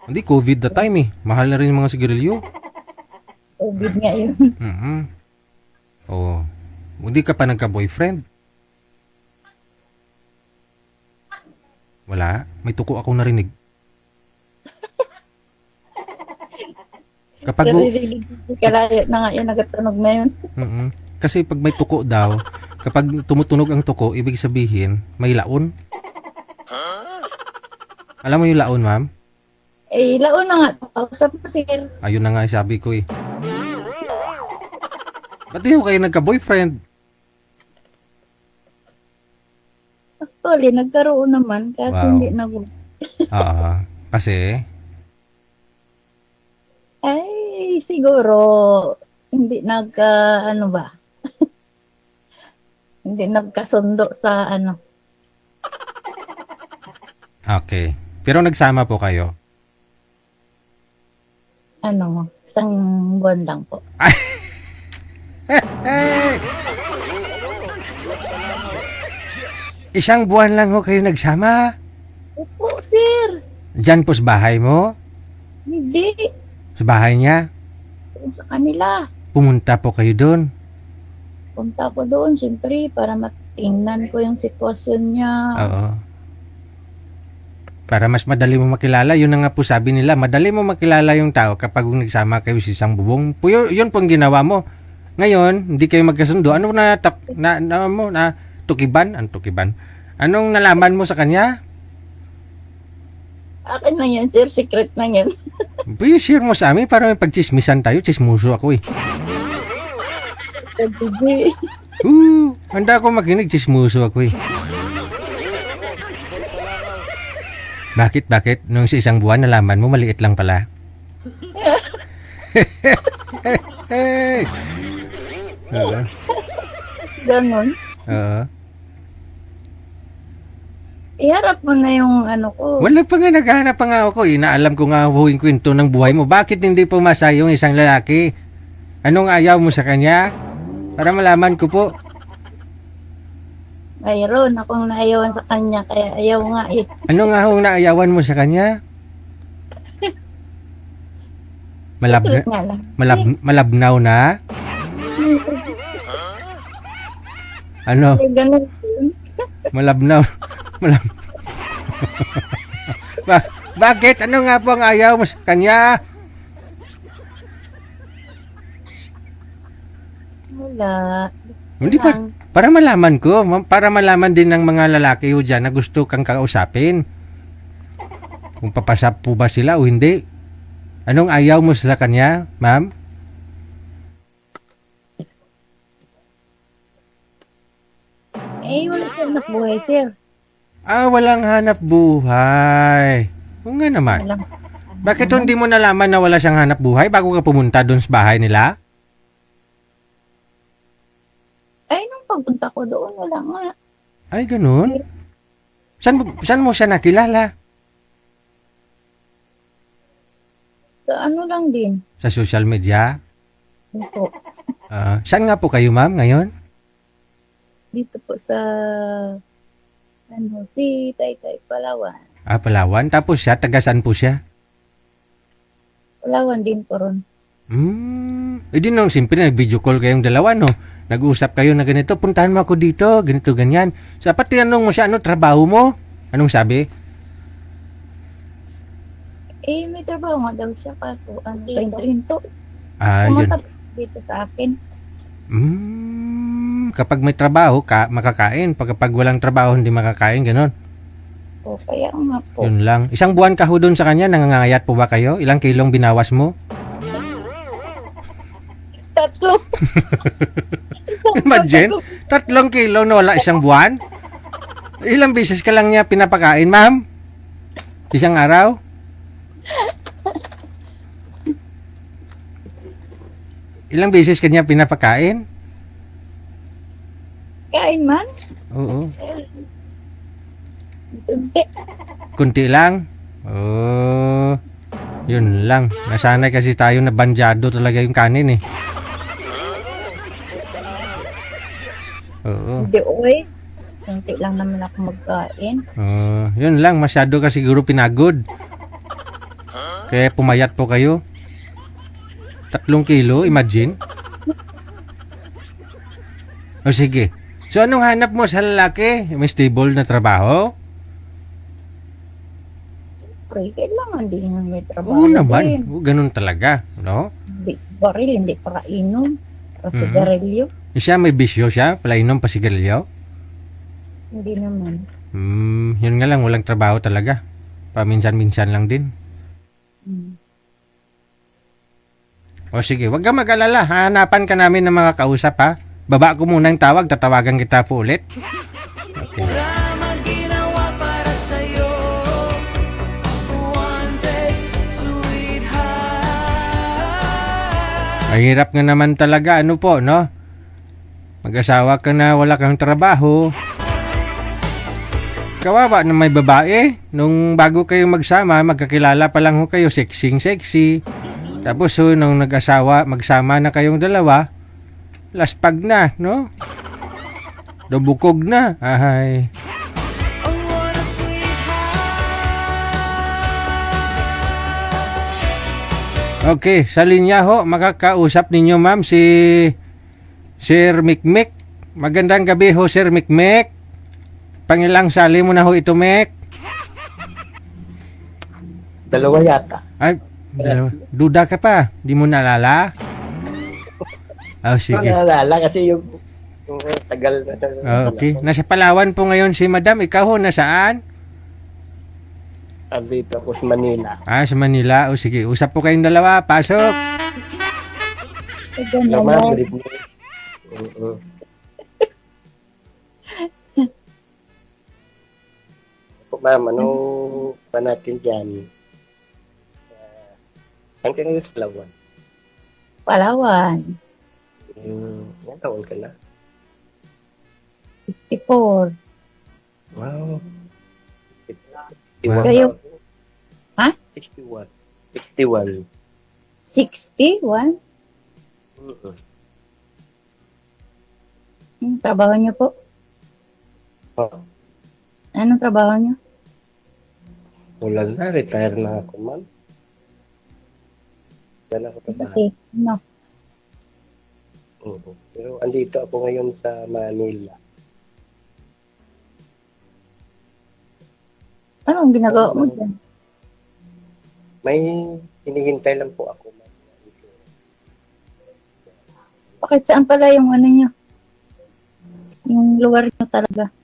Hindi, COVID the time eh. Mahal na rin yung mga sigarilyo. COVID nga yun. Oo. Hindi ka pa nagka-boyfriend? Wala? May tuko akong narinig. Kapag... Naririnig ko kalayo na nga yun, nagatunog na yun. Kasi pag may tuko daw, kapag tumutunog ang tuko, ibig sabihin, may laon. Alam mo yung laon, ma'am? Laon na nga. Kausap mo, sir. Ayun na nga sabi ko eh. Ba't di ko kayo nagka-boyfriend? Actually, nagkaroon naman. Kahit Wow. hindi nag... Kasi, Ay, siguro, hindi hindi nagkasundo sa okay. Pero nagsama po kayo? isang buwan lang po. Isang buwan lang ho kayo nagsama? Opo, sir. Diyan po sa bahay mo? Hindi. Sa bahay niya? Kung sa kanila. Pumunta po kayo doon? Punta ko doon, siyempre, para matingnan ko yung sitwasyon niya. Oo. Para mas madali mo makilala, yun na nga po sabi nila, madali mo makilala yung tao kapag nagsama kayo sa isang bubong. Yun po ang ginawa mo. Ngayon, hindi kayo magkasundo. Ano na tukiban? Ang tukiban? Anong nalaman mo sa kanya? Akin lang yan, sir. Secret lang yan. Share mo sa amin para may pagchismisan tayo. Chismoso ako eh. Hindi. Handa ako makinig. Chismoso ako eh. Bakit? Nung sa isang buwan nalaman mo, maliit lang pala. Oo. Ganon. Oo. Iharap mo na yung ko. Wala pa nga, naghahanap pa nga ako. Inaalam ko nga buhay kwento ng buhay mo. Bakit hindi pumasa yung isang lalaki? Anong ayaw mo sa kanya? Para malaman ko po. Mayroon akong naayawan sa kanya, kaya ayaw nga eh. Ano nga hong naayawan mo sa kanya? Secret nga lang. Malabnaw na? Ano? Ay, ganun. Malabnaw. Malab... Bakit? Ano nga po ang ayaw mo sa kanya? Wala. Hindi pa. Para malaman ko. Para malaman din ng mga lalaki ho dyan na gusto kang kausapin. Kung papasap po ba sila o hindi. Anong ayaw mo sa kanya, ma'am? Eh, wala siya buhay, sir. Walang hanap buhay. Oo nga naman. Walang. Bakit hindi mo nalaman na wala siyang hanap buhay bago ka pumunta doon sa bahay nila? Ay, nung pagpunta ko doon, wala nga. Ay, ganun? Saan mo siya nakilala? Sa ano lang din. Sa social media? Ito. Saan nga po kayo, ma'am, ngayon? Dito po sa si Taytay, Palawan. Palawan. Tapos siya, taga saan po siya? Palawan din po ron. Di nung simple, nag-video call kayong dalawa, no? Nag-uusap kayo na ganito, puntahan mo ako dito, ganito, ganyan. Sapat tinanong mo siya, ano trabaho mo? Anong sabi? Eh, may trabaho nga daw siya, kaso ang rinto. Yun. Pumunta dito sa akin. Kapag may trabaho, makakain. Kapag walang trabaho, hindi makakain, ganun. O, kaya nga po. Yun lang. Isang buwan ka ho doon sa kanya, nangangayat po ba kayo? Ilang kilong binawas mo? 3. Imagine, 3 kilo na wala isang buwan? Ilang beses ka lang niya pinapakain, ma'am? Isang araw? Ilang beses ka niya pinapakain? Kain man. Oo. Tunti. Kunti lang? Yun lang. Nasanay kasi tayo na banjado talaga yung kanin eh. Oo. Hindi, oy. Tunti lang naman ako magkain. Yun lang. Masyado ka siguro pinagod. Kaya pumayat po kayo. 3 kilo, imagine. Sige. So, anong hanap mo sa lalaki? May stable na trabaho? Pre, kailangan din nga may trabaho. Oo naman. din. Ganun talaga. No? Hindi baril, hindi para inom. Para sigarilyo. Siya may bisyo siya? Palainom pa sigarilyo? Hindi naman. Yun nga lang. Walang trabaho talaga. Paminsan-minsan lang din. O sige, wag ka mag-alala. Hanapan ka namin ng mga kausap ha. Baba ko muna yung tawag, tatawagan kita po ulit. Okay. Drama ginawa para sa'yo. One day, sweetheart. Mahirap nga naman talaga, ano po, no? Mag-asawa ka na, wala kang trabaho. Kawawa na may babae. Nung bago kayo magsama, magkakilala pa lang ho kayo, sexy. Tapos nung magsama na kayong dalawa, laspag na, no? Bukog na. Ay. Oh, what a sweetheart. Okay, sa linya ho, makakausap ninyo ma'am si Sir Mikmik. Magandang gabi ho, Sir Mikmik. Pangilang sali mo na ho ito, Mek? Dalawa yata. Ay, duda ka pa. Di mo naalala? Sige. Naalala kasi yung tagal na. Okay. Nasa Palawan po ngayon si Madam. Ikaw ho, nasaan? Dito ako sa Manila. Sa Manila. Sige, usap po kayong dalawa. Pasok. Naman, good evening. Ma'am, anong pa natin dyan? Ang kanina sa Palawan. Palawan. Yan taon ka na? 54. Wow. Kayo? Ha? 61. 61. 61? Trabaho niyo po? Oh, Anong trabaho niyo? wala na, retire na ako, ma'am. Wala na ako trabaho. Okay. No. Oo. Pero andito ako ngayon sa Manila. Anong ginagawa mo dyan? May hinihintay lang po ako, ma'am. Bakit saan pala yung ano niyo? Yung lugar niyo talaga.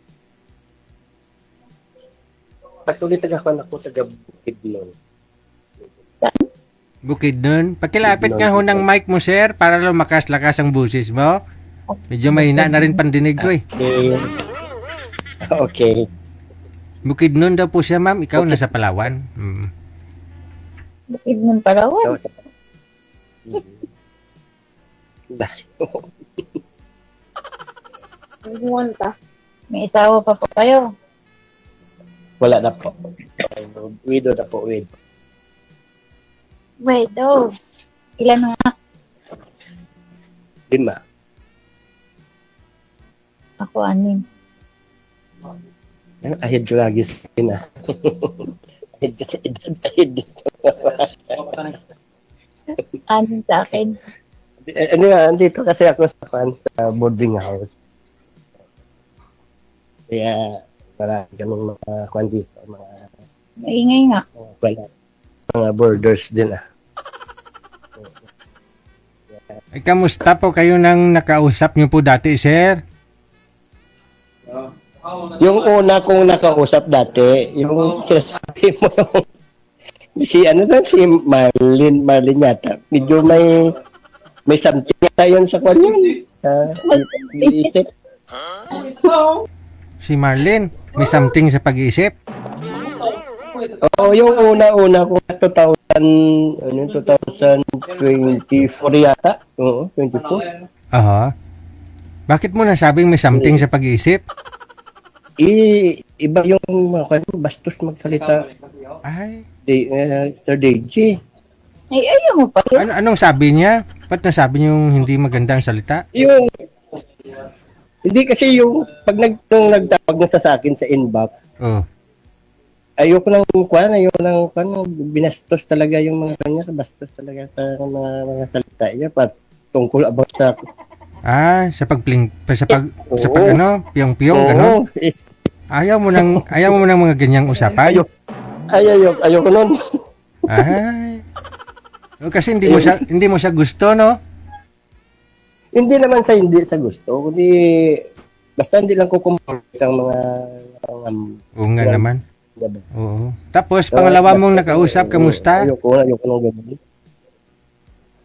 Patuloy tagakan ako sa Bukidnon. Bukidnon. Pakilapit nga ho ng mic mo, sir, para lumakas-lakas ang busis mo. Medyo mahina na rin pandinig ko eh. Okay. Okay. Bukidnon daw po siya, ma'am. Ikaw nasa Palawan. Bukid ng Palawan. May isawa pa po kayo. Wala na po. Widow na po, widow. Wait, oh. Ilan nga? 5. Ako, 6. Ahid ko lagi sa akin, ah. Ahid ka sa edad, ahid dito. 6 sa akin. Ano nga, andito kasi ako sa boarding house. Kaya, marami kaming mga kwan dito, Maingay nga. mga borders din, ah. Ay, kamusta po kayo nang nakausap niyo po dati, sir? Yung una kong nakausap dati, yung sinasabi mo si Marlene yata. Medyo may something yata yun sa kwan yun. Iisip. Si Marlene, may something sa pag-iisip. Oo, yung una kong 2024 yata. Oo, 24. Aha. Bakit mo nasabing may something sa pag-iisip? Iba yung mga bastos magsalita. Ay, Sir DJ. Ay, ayaw mo pa yun. anong sabi niya? Ba't nasabi niyong hindi magandang salita? Yung hindi kasi yung nung nagtawag na sa akin sa inbox, Oh. ayoko nang binastos talaga yung mga kanya, bastos talaga sa mga salita niya tungkol about sa Sa pag ano, piyong-piyong Oo, gano'n. Ayaw mo nang mga ganyang usapan? ayoko nun. Ay. Kasi hindi mo siya gusto, no? Hindi naman hindi sa gusto, kundi basta hindi lang ko sa mga Oo nga Yan. naman. Oo. Tapos, pangalawa mong nakausap, kamusta? Ayoko nang gano'n.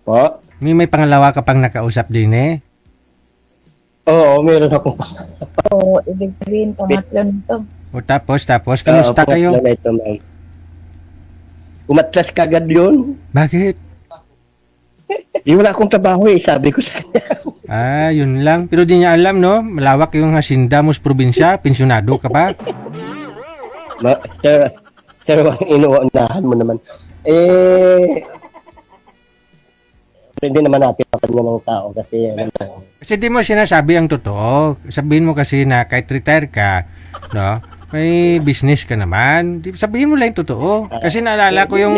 Po? May pangalawa ka pang nakausap din eh. Oo, meron akong Oo, ibig sabihin, pangatlo nito. O tapos, kamusta kayo? Umatras kagad yun. Bakit? Wala akong trabaho sabi ko sa kanya. Yun lang. Pero di niya alam, no? Malawak yung hasinda mo sa probinsya. Pensyonado ka pa. Sir, ang inuunahan mo naman. Hindi naman natin pa kanya ng tao kasi Kasi di mo sinasabi ang totoo. Sabihin mo kasi na kahit retire ka, no? May business ka naman. Sabihin mo lang yung totoo. Kasi naalala ko yung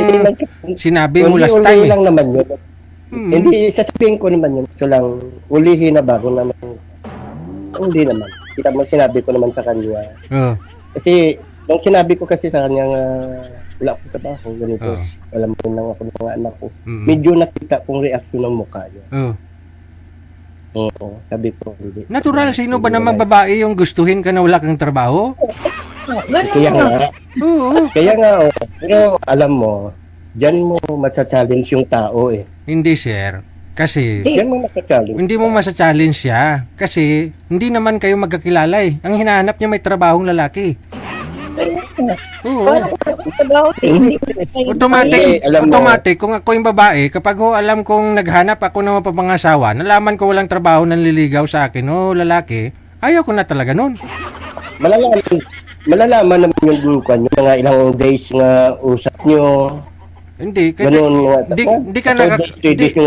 sinabi mo last time. Uli lang naman yun. Hindi, sasabihin ko naman yun. So lang, ulihin na bago naman. Hindi naman. Kita mo, sinabi ko naman sa kanya. Kasi, nung sinabi ko kasi sa kanya wala akong trabaho, ganito. Alam mo lang ako ng mga anak ko. Medyo nakita kong reaksyon ng mukha niya. Oo, sabi ko. Hindi. Natural, sino ba namang babae yung gustuhin ka na wala kang trabaho? Kaya nga. Oo. Kaya nga, pero alam mo, diyan mo matcha-challenge yung tao eh. Hindi, sir. Kasi, Diyan mo matcha-challenge. hindi mo masa-challenge siya. Kasi, hindi naman kayo magkakilala eh. Ang hinahanap niya may trabahong lalaki. Oo. Automatic, kung ako yung babae, kapag alam kong naghanap ako ng mapapangasawa, nalaman ko walang trabaho nang liligaw sa akin o lalaki, ayaw ko na talaga nun. Malalaman naman yung grupan, yung mga ilang days nga usap nyo. Hindi, kasi Ganun, di ka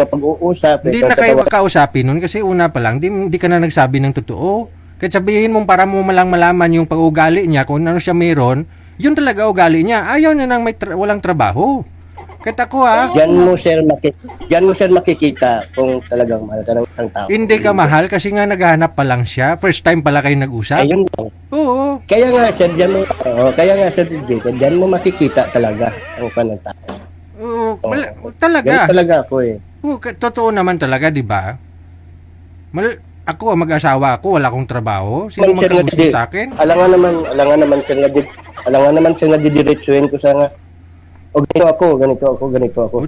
pag-uusap. Hindi na kayo kakausapin nun kasi una pa lang, di ka na nagsabi ng totoo. Kahit sabihin mo para mo malang malaman yung pag-ugali niya, kung ano siya meron, yun talaga ugali niya. Ayaw niya nang walang trabaho. Kahit ako Diyan mo sir makikita kung talagang mahal ka ng isang tao. hindi ka mahal kasi nga naghahanap pa lang siya. First time pala kayo nag-usap. Ayun lang. Oo. Kaya nga sir, diyan mo makikita talaga ang ng tao. Oo. Oo. Wala- talaga. Ganun talaga ako eh. Oo, totoo naman talaga, di ba? Ako, mag-asawa ako, wala akong trabaho. Sino Sir, magkagusto hindi. sa akin? Alangan naman sir nga didiretsuhin ko sa nga. O ganito ako.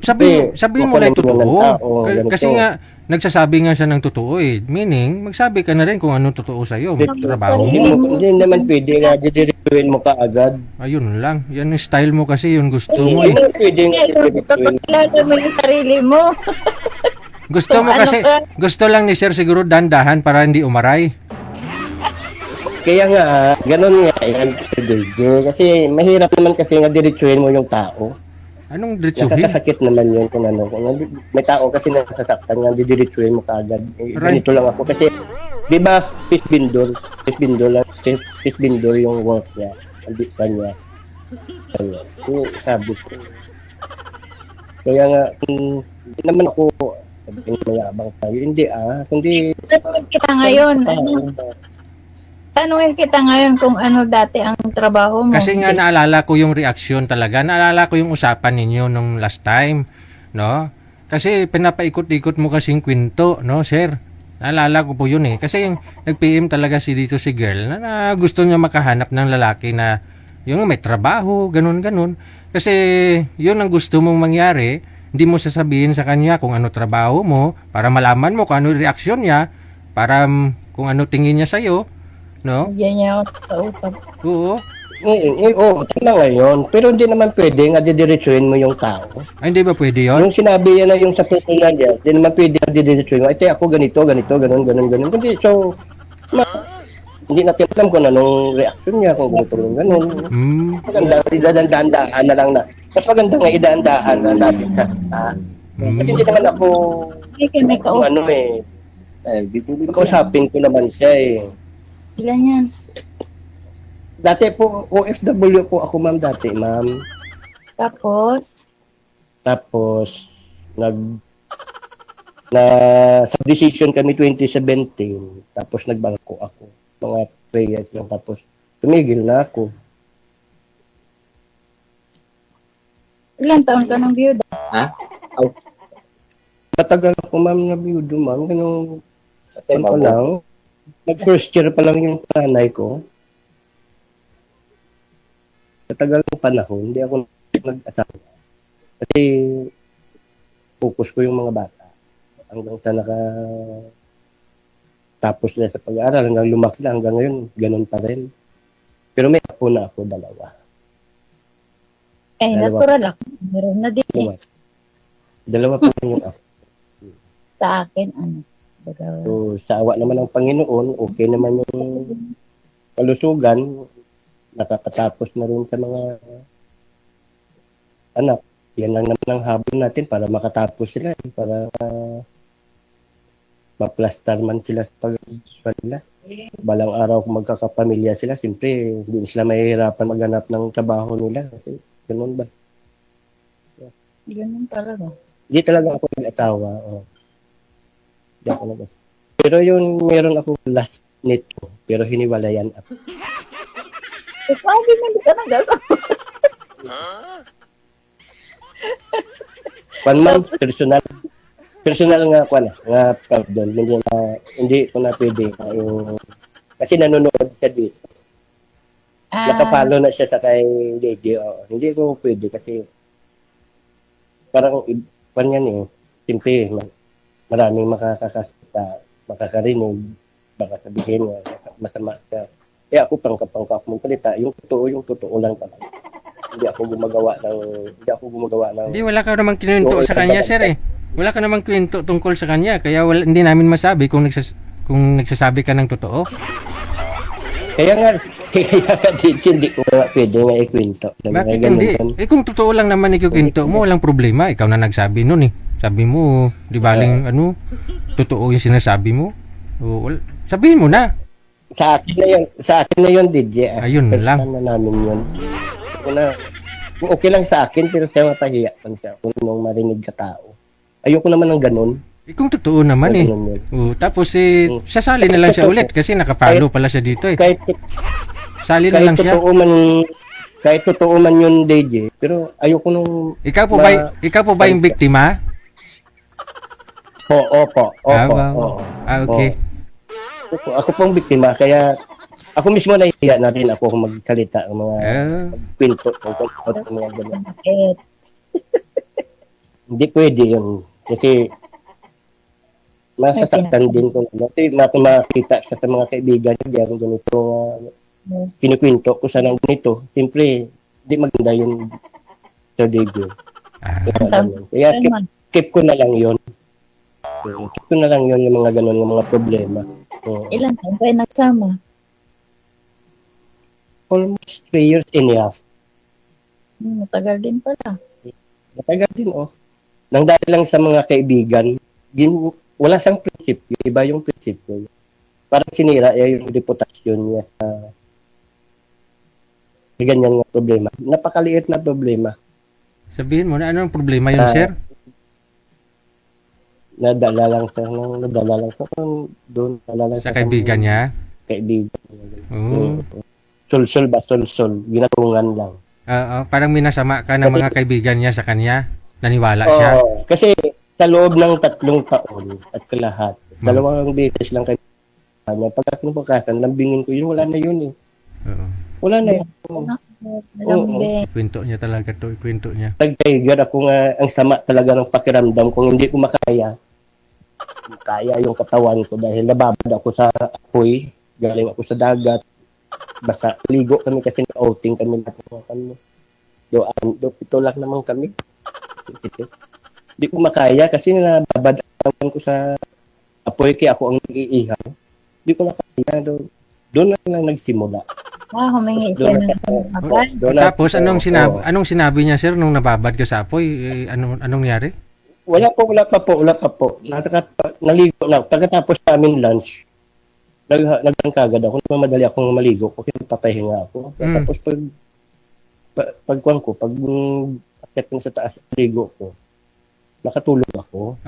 Sabi mo lang totoo. Kasi nga, nga, nagsasabi nga siya ng totoo eh. Meaning, magsabi ka na rin kung anong totoo sa'yo. Trabaho mo. hindi naman pwede nga didiretsuhin mo ka agad. Ayun lang. Yan yung style mo kasi, yun gusto mo eh. Hindi naman pwede nga didiretsuhin. Kakilala mo yung sarili mo. Gusto mo Ano kasi, ka? gusto lang ni Sir siguro dandahan para hindi umaray. Kaya nga, ganun nga yan, Sir DJ. Kasi mahirap naman kasi nga diretsuhin mo yung tao. Anong diretsuhin? Nakakasakit naman yun kung ano. May tao kasi nasasaktan nga, didiretsuhin mo kaagad. Right. Ganito lang ako. Kasi, di ba, fish bindor yung work niya. Hindi pa niya. Ano, yung sabi ko. Kaya nga, hindi naman ako sabihin mayabang tayo. Hindi kundi Tanungin kita ngayon. Tanungin kita ngayon kung ano dati ang trabaho mo. Kasi nga naalala ko yung reaksyon talaga. Naalala ko yung usapan ninyo nung last time, no? Kasi pinapaikot-ikot mo kasing kwento, no, sir? Naalala ko po yun eh. Kasi yung nag-PM talaga si girl na gusto niya makahanap ng lalaki na yung may trabaho, ganun-ganun. Kasi yun ang gusto mong mangyari. Hindi mo sasabihin sa kanya kung ano trabaho mo para malaman mo kung ano reaksyon niya para kung ano tingin niya sa'yo, no? Yan niya ako kausap. Oo. oo, tama nga yun. Pero hindi naman pwede nga didiretsuhin mo yung tao. Ay, hindi ba pwede yun? Yung sinabi yan na yung sa personal niya, hindi naman pwede nga didiretsuhin mo. Ate, ako ganito, ganun. Hindi, so, hindi natin alam kung anong reaksyon niya, kung ganun. Maganda, idaan-dahan na lang na. Mas maganda nga idaan-dahan na natin sa kasi hindi naman ako, Hindi kami kung kausap. ano kausapin ko naman siya eh. Ilan yan? Dati po, OFW po ako ma'am dati, ma'am. Tapos, Tapos, sa decision kami 2017, tapos nagbangko ako. Mga prayers lang, tapos tumigil na ako. ilan taon ka ng biyuda? Matagal ako ma'am na biyudo ma'am, ganun ano lang. Nag-first year pa lang yung tanay ko. Sa tagal ng panahon, hindi ako nag-asawa. Kasi focus ko yung mga bata. Hanggang sa tapos na sa pag-aaral, hanggang lumaki na, hanggang ngayon, ganun pa rin. Pero may apo na ako, 2. Natural ako. Meron na din eh. 2 po yung apo. Sa akin, ano. Baga, So, sa awa naman ng Panginoon, okay naman yung kalusugan. Nakakatapos na rin sa mga anak. Yan lang naman ang habol natin para makatapos sila. Para maplastar man sila sa pag-aaral nila. Balang araw kung magkakapamilya sila, siyempre, hindi sila mahihirapan maghanap ng trabaho nila. Kasi, ganun ba? ganun talaga. Hindi talaga ako nag-atawa. Hindi ako nag-atawa. Pero yun, meron ako last net ko. Pero hiniwalayan ako. Sabi mo, hindi ka nag-asawa. Ma'am, personal nga ako nga doon. Hindi ko na pwede. Kasi nanonood siya dito. Nakapalo na siya sa kay DJ. Hindi ko pwede kasi parang yan eh. Simple, maraming makakarinig. Baka sabihin masama siya. Ako pangkap mong salita. Yung totoo lang talaga. Hindi ako gumagawa ng Hindi, wala ka namang kinuwento sa kanya, sir eh. Wala ka namang kinuwento tungkol sa kanya. Kaya hindi namin masabi kung nagsasabi ka ng totoo. Kaya nga hindi ko nga pwede nga ikwento. Bakit hindi? Kung totoo lang naman ikikwento mo, walang problema. Ikaw na nagsabi nun eh. Sabi mo, di baling totoo yung sinasabi mo. Sabihin mo na. Sa akin na yun, DJ. Ayun First lang. time na namin yun. Okay lang sa akin, pero siya mapahiya pa siya kung nung marinig ka tao. Ayoko naman ng ganun. Kung totoo naman eh. Ganun yun. Tapos sasali na lang siya ulit kasi naka-follow pala siya dito eh. Sali na lang siya. Kahit totoo man yun, DJ, pero ayoko nung... Ikaw po ba yung biktima? Opo. Okay. Ako pong biktima, kaya ako mismo nahihiya na rin ako kung magkalita ng mga kwento ng mga ganyan. Hindi pwede yun. Kasi masasaktan din kung kasi makita sa mga kaibigan niya kung ganito kinikwento ko sa nang ganito. Siyempre, hindi maganda yung Diego. Kaya keep ko na lang yun. Keep ko na lang yun yung mga ganun, yung mga problema. Ilan taon kayo nagsama? Almost 3 years and a half. Matagal din pala. Matagal din, Nang dahil lang sa mga kaibigan, wala siyang prinsipyo, iba yung prinsipyo. Parang sinira yung reputasyon niya sa ganyan nga problema. Napakaliit na problema. Sabihin mo na anong problema yun, sir? Nadala lang sa doon. Sa kaibigan niya? Kaibigan. Oo. Sulsol. Ginatungan lang. Parang minasama ka ng mga kaibigan niya sa kanya. Naniwala siya. Oo. Kasi sa loob ng 3 taon at kalahati, 2 beses lang kami. Pagka kinubukasan, lambingin ko yun, wala na yun eh. Oo. Wala na yun. Kwento niya talaga to, kwento niya. Nag-tiger ako nga, ang sama talaga ng pakiramdam kung hindi ko makaya yung katawan ko dahil nababad ako sa apoy, galing ako sa dagat, basta ligo kami kasi outing kami ito lang naman kami. Hindi ko makaya kasi nababad ko sa apoy kaya ako ang nag-iihaw. Hindi ko makaya. Doon lang nagsimula. Humingi siya ng babad. Tapos anong sinabi niya, sir, nung nababad ka sa apoy? Anong nangyari? Wala pa po. Naligo na. Pagkatapos namin lunch, nagkagad ako. Madali akong maligo kasi papahinga ako. Tapos pag akit ko sa taas, ligo ko, nakatulog ako.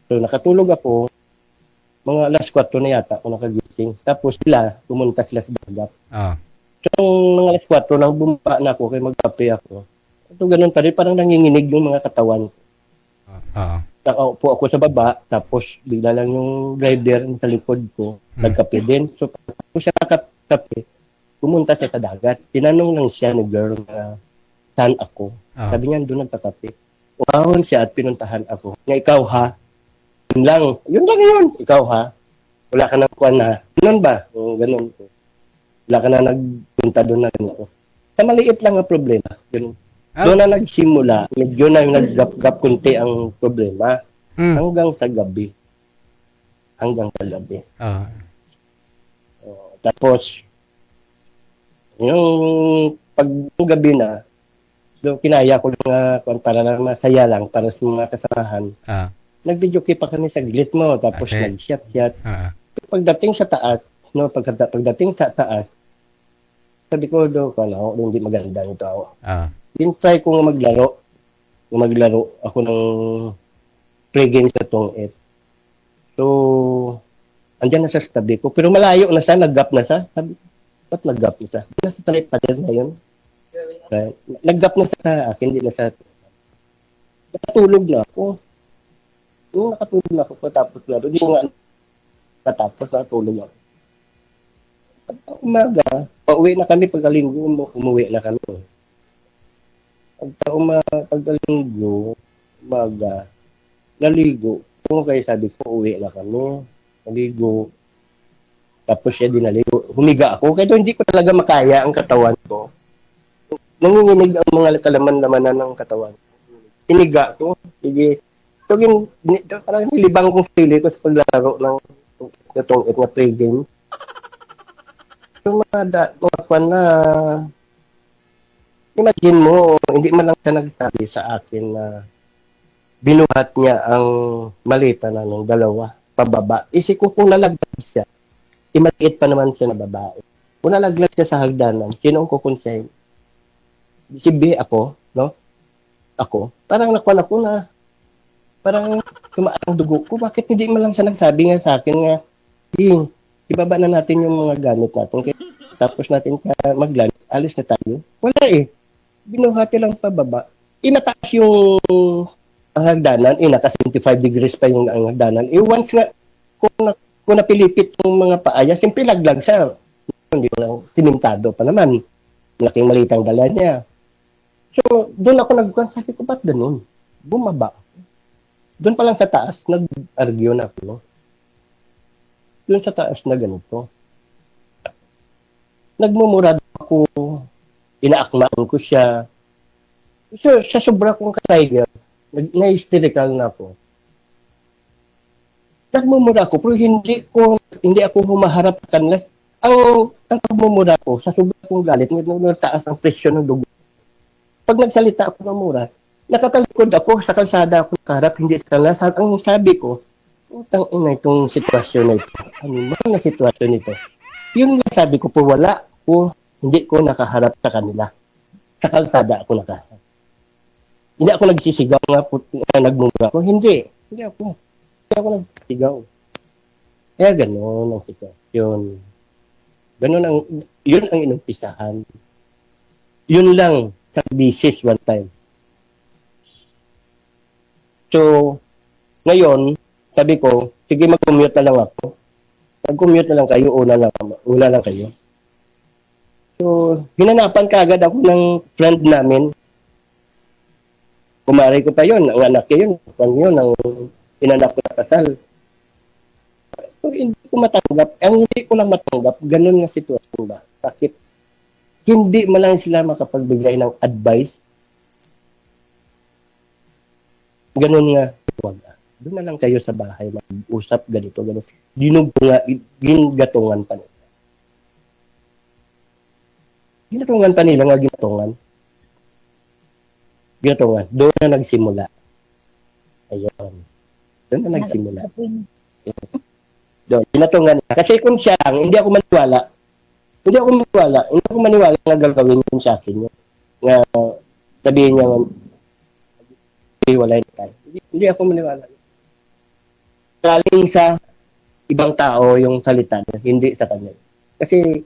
So nakatulog ako, mga alas 4 na yata ako nakagising. Tapos pumunta sila sa dagat. So, mga alas 4, nang bumaba na ako, kaya magkape ako. Ito ganun pa rin, parang nanginginig yung mga katawan. Nakaupo ako sa baba, tapos bigla lang yung driver sa likod ko, nagkape din. So, kung siya nakakape, pumunta siya sa dagat. Tinanong lang siya ni girl na saan ako. Sabi niya, doon nagkakape. Umahon siya at pinuntahan ako. Nga, ikaw ha? Yun lang. Ikaw ha? Wala ka nang kuwan na. Ganun ba? Ganun. Wala ka na nagpunta doon na ganito. Sa maliit lang ang problema. Doon na nagsimula. Medyo na nag-gap kunti ang problema. Hanggang sa gabi. Tapos, yung gabi na, kinaya ko lang para na masaya lang para sa mga kasamahan. Nag-video clip pa kami sa glit mo. Tapos nag-shot. Pagdating sa taas, pagdating sa taas, sabi ko hindi maganda nito ako. Try ko nga maglaro ako ng pre-game sa Tong-et. So, andyan na sa tabi ko. Pero malayo na siya, nag-gap na siya. Sabi, ba't nag-gap na siya? Nasa talit na yun. Nag-gap na siya sa akin, hindi na siya. Nakatulog na ako. Nung nakatulog na ako, patapos laro. Hindi ko nga natulog ako. Umaga, pauwi na kami pagkalinggo, umuwi na kami. Pagkalinggo, umaga, naligo. Kung kayo sabi ko, uwi na kami. Naligo. Tapos siya din naligo. Humiga ako. Kaya hindi ko talaga makaya ang katawan ko. Nanginginig ang mga kalaman-lamanan ng katawan. Iniga ko. Sige. Parang nilibang kong sili ko sa paglaro ng itong pre-game. Yung mga kwan na imagine mo, hindi man lang siya nagsabi sa akin na binuhat niya ang malita na ng 2 pababa. Isip ko kung nalagdag siya, Maliit pa naman siya na babae. Kung nalaglag siya sa hagdanan, sino ang kukonsahin? Si B ako, no? Ako. Parang nakuha ko na, parang tumaan ang dugo ko. Bakit hindi mo lang siya nagsabi nga sa akin nga, Ding, ibaba na natin yung mga gamit natin. Kaya, tapos natin maglan, alis na tayo. Wala eh. Binuhati lang pababa. Inataas yung ang hagdanan, naka 75 degrees pa yung ang hagdanan. Once nga, kung napilipit yung mga paaya, siyempre laglag siya. Hindi ko lang tinintado pa naman. Laking malitang dala niya. So, doon ako nagkuhan. Sabi ko, ba't ganun? Bumaba. Doon pa lang sa taas, nag-argue na ako. No? Doon sa taas na ganito. Nagmumurad ako. Inaakmaan ko siya. So, sa sobra kong ka-tiger, na-hysterical na ako. Nagmumura ako, pero hindi ako humaharap sa kanila. Ang pagmumura ko, sa sobra kong galit, nagtaas ang presyon ng dugo. Pag nagsalita ako ng mura, nakatalikod ako, sa kalsada ako nakaharap, hindi sa kanila. Ang sabi ko, utang ina itong sitwasyon na ito. Ano man na sitwasyon ito? Yun nga sabi ko po, wala po, hindi ko nakaharap sa kanila. Sa kalsada ako nakaharap. Hindi ako nagsisigaw nga po, nagmumura ako. Hindi ako nagsisigaw. Kaya gano'n ang sitwasyon. Yun ang inumpisahan. Yun lang sa bisis one time. So, ngayon, sabi ko, sige mag-commute na lang ako. Mag-commute na lang kayo, una lang kayo. So, hinanapan kaagad ako ng friend namin. Kumari ko pa yun, ang anak niya yun, ang inanak ko na kasal. So, hindi ko matanggap. Ang hindi ko lang matanggap, ganun nga sitwasyon ba? Bakit? Hindi mo lang sila makapagbigay ng advice. Ganun nga, wag. Doon na lang kayo sa bahay, mag-usap, ganito. Ginatungan pa nila. Ginatungan pa nila nga ginatungan. Doon na nagsimula. Ayun. Doon na nagsimula. Doon, ginatungan na. Kasi kung siya lang, hindi ako maniwala nga gagawin yun sa akin. Nga, sabihin niya, wala na tayo. Hindi ako maniwala. Galing sa ibang tao yung salita niya, hindi sa kanya. Kasi,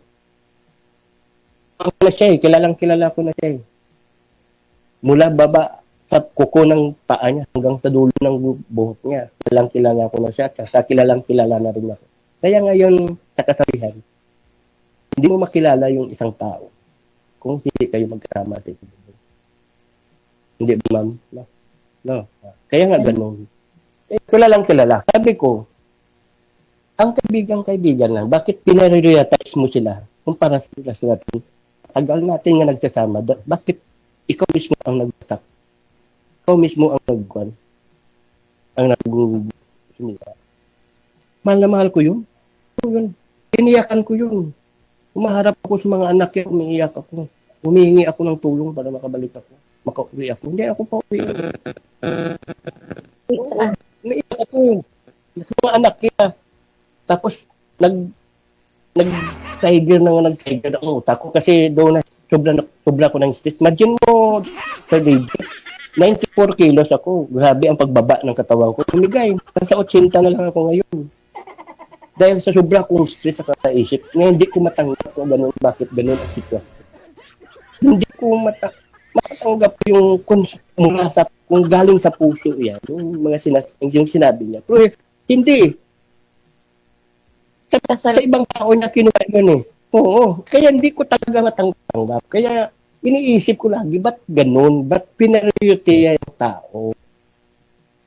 ako na siya kilala ko na siya mula baba sa kuko ng paa niya hanggang sa dulo ng buhok niya. Kilala ko na siya, sa kilala na rin ako. Kaya ngayon, sa kasabihan, hindi mo makilala yung isang tao kung hindi kayo magkasama. Hindi ba, ma'am? No. Kaya nga ganun. Kilala. Sabi ko, ang kaibigan lang, bakit pinaririatize mo sila kumpara sila sa natin? Tagal natin nga nagsasama. Bakit ikaw mismo ang nag-attack? Ikaw mismo ang nag-guan? Mahal na mahal ko yun. Iniyakan ko yun. Umaharap ako sa mga anak ko, umiiyak ako. Humihingi ako ng tulong para makabalik ako. Makauwi ako. Hindi ako pa uwi. Umiiyak ako. Sa mga anak niya. Tapos, nag-tiger ang utak ko kasi doon na sobra ko ng stress. Imagine mo, Sir David, 94 kilos ako. Grabe ang pagbaba ng katawan ko. Tumigay. Nasa 80 na lang ako ngayon. Dahil sa sobra kong stress sa isip, ngayon hindi ko matanggap kung ganun, bakit ganun ang sitwasyon. Hindi ko matanggap yung kung galing sa puso yan, yung mga yung sinabi niya. Pero hindi. Sa ibang tao na kinuha yun eh. Oo. Kaya hindi ko talaga matanggap. Kaya iniisip ko lagi, ba't ganun? Ba't pinariyutiya yung tao?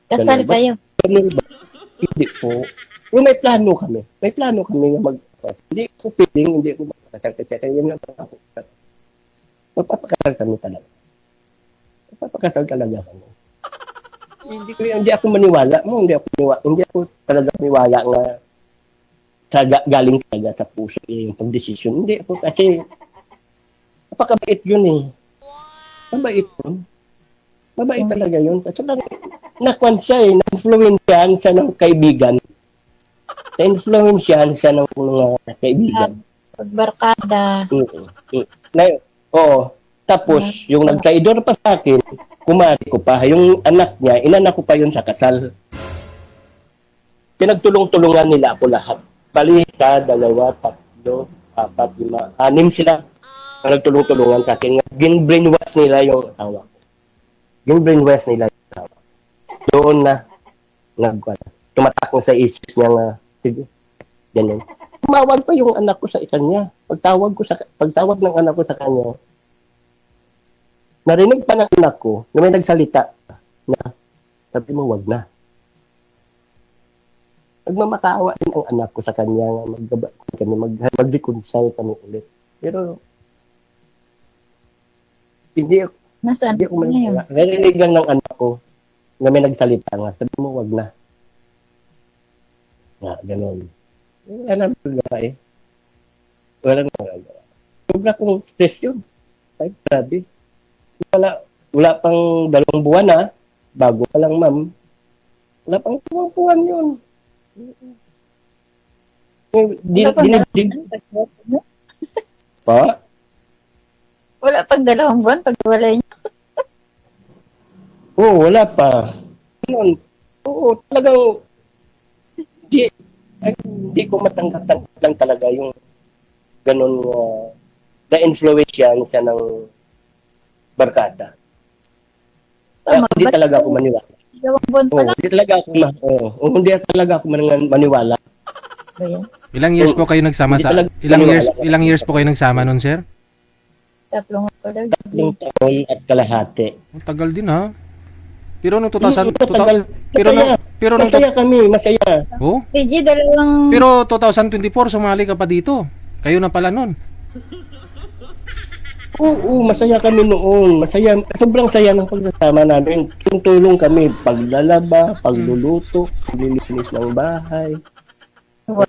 Kasal kayo. Ganun ba? Hindi po. Pero may plano kami. Na hindi ko feeling, hindi ko magkakasal. Yan lang ako. Magpapakasal kami talaga. Kami. Hindi ako maniwala. Hindi ako talaga maniwala nga galing talaga sa puso yung pag-decision. Hindi ako kasi napakabait yun eh. Mabait talaga yun. Kasi nakwan siya na-influensyahan siya ng kaibigan. Na-influensyahan siya ng mga kaibigan. Pagbarkada. Na, oo. Tapos, yung nagkaidor pa sa akin, kumari ko pa. Yung anak niya, inanak ko pa yun sa kasal. Pinagtulong-tulungan nila ako lahat. Bali, isa, dalawa, tatlo, apat, lima, anim sila. Ang nagtulong-tulungan sa akin. Gin-brainwash nila yung asawa ko. Gin-brainwash nila yung asawa ko. Doon na, tumatak ko sa isip niya nga, sige, ganun. Tumawag pa yung anak ko sa kanya. Pagtawag ng anak ko sa kanya, narinig pa ng anak ko na may nagsalita na sabi mo, wag na. Nagmamakaawa din ang anak ko sa kanya nga mag-reconcile kami ulit. Pero hindi Nasaan ako na yun? narinig lang ng anak ko na may nagsalita nga. Sabi mo, wag na. Nga, ganun. Wala na magagawa eh. Wala na magagawa. Sobra kong stress yun. Ay, grabe. Wala pang 2 buwan na. Bago pa lang, ma'am. Wala pang 2 buwan yun. Dinigdig pa. Wala pang 2 buwan pagwalay niya. Oo, wala pa. Ganun. Oo, talagang hindi ko matanggap lang talaga yung ganun na-influence siya ng barkada. Kaya Tama, hindi ba't talaga ako maniwala. 2 buwan pa Oo, lang hindi talaga ako hindi talaga ako maniwala. ba yan? Ilang years po kayo nagsama Hindi sa talaga ilang years po kayo nagsama nun, sir? 3 pa lang. 3 taon at kalahati. Ang tagal din ha. Pero nung 2000, Matagal. pero nung Masaya kami, masaya. oh, TG, 2 pero 2024 sumali ka pa dito. Kayo na pala nun. Oo, masaya kami noon. Masaya, sobrang saya ng pagsasama namin. Tulong kami, paglalaba, pagluluto, paglilinis ng bahay. Wow.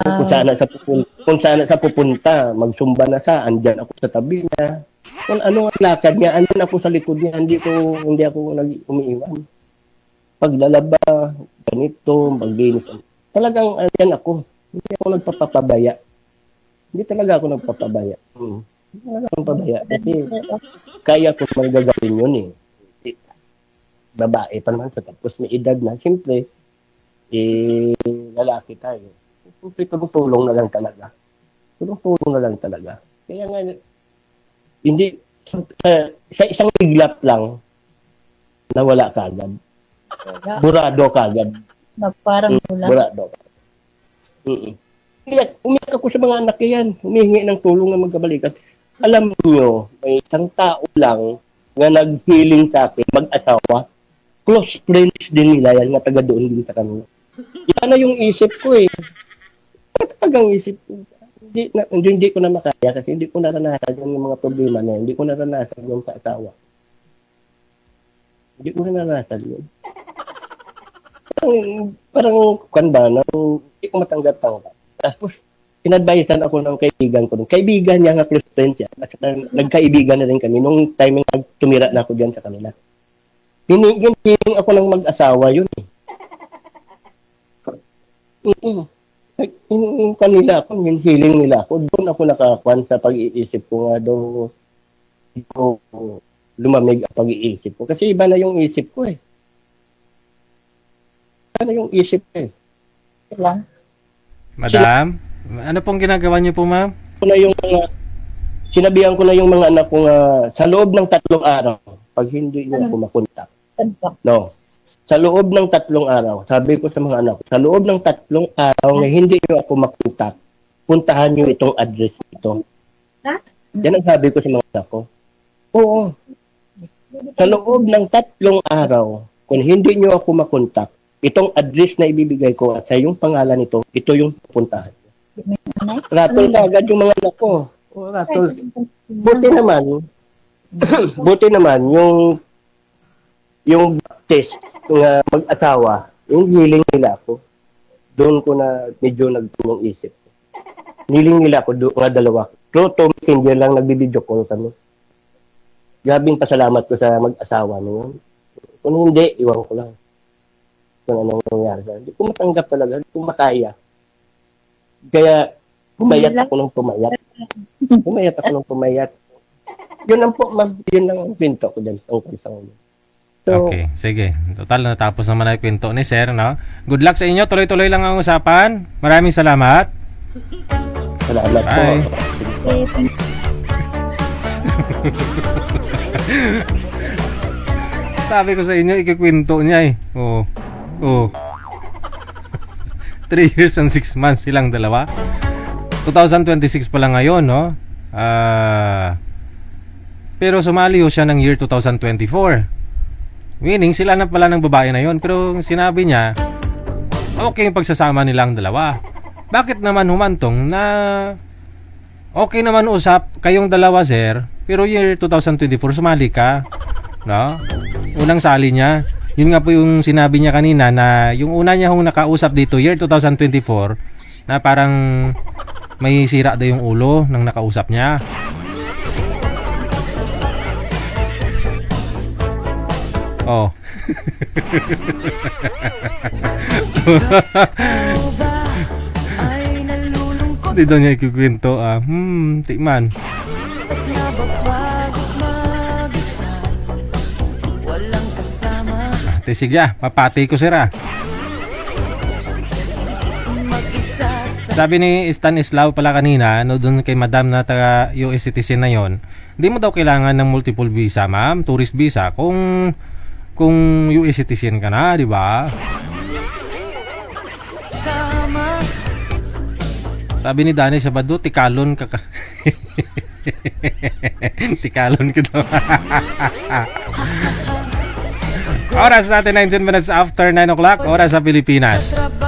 Kung saan sa pupunta, magsumba na andyan ako sa tabi niya. Kung ano ang lakad niya, andyan ako sa likod niya, hindi ako umiiwan. Paglalaba, ganito, maglinis. Talagang andyan ako. Hindi ako nagpapabaya. Hindi talaga ako nagpapabaya. Hindi talaga ako nagpapabaya. Kasi kaya ko man gagawin yun eh. Babae pa naman sa tapos may edad na. Siyempre, lalaki tayo. Siyempre, tulong na lang talaga. Tulong na lang talaga. Kaya nga, hindi, sa isang iglap lang, nawala ka agad. Burado ka agad. Na parang wala. Burado ka. Kaya umiyak ako sa mga anak yan. Humihingi ng tulong na magkabalikan. Alam nyo, may isang tao lang na nag-healing sa akin, mag-asawa. Close friends din nila yan, na taga doon din sa kanila. Yan na yung isip ko eh. Talagang isip ko. Hindi ko na makaya kasi hindi ko naranasan yung mga problema na yun. Hindi ko naranasan yung sa asawa. Hindi ko naranasan yun. Parang kan ba, hindi ko matanggap-tanggap. Tapos, inadvisean ako ng kaibigan ko. Kaibigan niya nga close friend siya. At saka, nagkaibigan na rin kami nung time na tumira na ako dyan sa kanila. Hining ako ng mag-asawa yun eh. Yung kanila ako, yung healing nila ako, doon ako nakakuan sa pag-iisip ko nga daw, ko lumamig ang pag-iisip ko. Kasi iba na yung isip ko eh. Iba na yung isip ko eh. Lang. Madam, ano pong ginagawa niyo po, ma'am? Sinabihan ko na yung mga anak ko nga sa loob ng 3 araw, pag hindi niyo ako makontak. No. Sa loob ng 3 araw, sabi ko sa mga anak ko, sa loob ng 3 araw na hindi niyo ako makontak, puntahan niyo itong address ito. Yan ang sabi ko sa mga anak ko. Oo. Sa loob ng 3 araw, kung hindi niyo ako makontak, itong address na ibibigay ko at sa yung pangalan nito, ito yung pupuntahan. Ratol na agad yung mga anak ko. Ratol. Buti naman, yung test ng mag-asawa, yung healing nila ako, doon ko na medyo nagtumong isip. Healing nila ako nga 2. Through to messenger lang nagbibideo call kami. Grabing pasalamat ko sa mag-asawa na yun. Kung hindi, iwan ko lang. Kung anong nangyari. Hindi ko matanggap talaga. Hindi ko makaya. Kaya pumayat ako ng pumayat. Pumayat ako ng pumayat. Yun lang po, ma'am. Yun lang ang pinto ko dyan tungkol sa ulo. So, Okay, sige. Total, natapos naman na yung kwento ni Sir, no? Good luck sa inyo. Tuloy-tuloy lang ang usapan. Maraming salamat. salamat po. Bye. Sabi ko sa inyo, ikikwento niya eh. Oo. Oo. 3 years and 6 months silang dalawa. 2026 pa lang ngayon, no? Pero sumali ho siya ng year 2024. Meaning, sila na pala ng babae na yon. Pero sinabi niya, okay yung pagsasama nilang dalawa. Bakit naman humantong na okay naman usap kayong dalawa, sir, pero year 2024 sumali ka, no? Unang sali niya. Yun nga po yung sinabi niya kanina na yung una niya hong nakausap dito year 2024 na parang may sira daw yung ulo ng nakausap niya. Oh. Ay nalulungkot Hindi daw niya ikikwento. Tikman. na bapagod mag-isa. Walang kasama, Sige, papati ko sira. mag-isa sa Sabi ni Stanislaw pala kanina, no, doon kay madam na taga US citizen na yon, hindi mo daw kailangan ng multiple visa, ma'am, tourist visa, kung US citizen ka na, di ba? kama. Sabi ni Danny Sabado, tikalon ka ka. Tikalon ka daw. Oras natin 19 minutes after 9 o'clock, oras sa Pilipinas. Trabaho,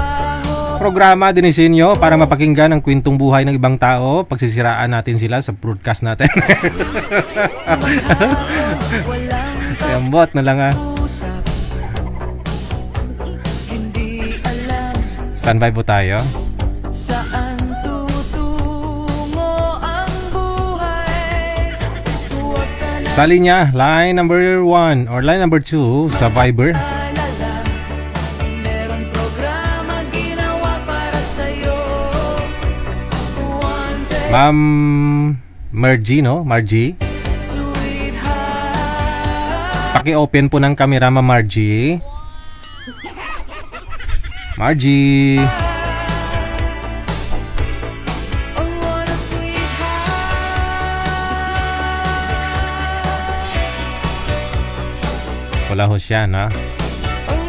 Programa dinisenyo para mapakinggan ang kwentong buhay ng ibang tao. Pagsisiraan natin sila sa broadcast natin. walang Kambot na lang ah. usap. Hindi alam Standby po tayo. saan tutungo ang buhay. Huwag ka na Sa linya, line number 1 or line number 2 sa Viber. alala. Meron programa ginawa para sa'yo. Wanted, Ma'am Margie, no? Margie. sweetheart. Paki-open po ng camera, Ma'am Margie. Margie. Oh, what a sweetheart. Wala ho siya, na? Oh,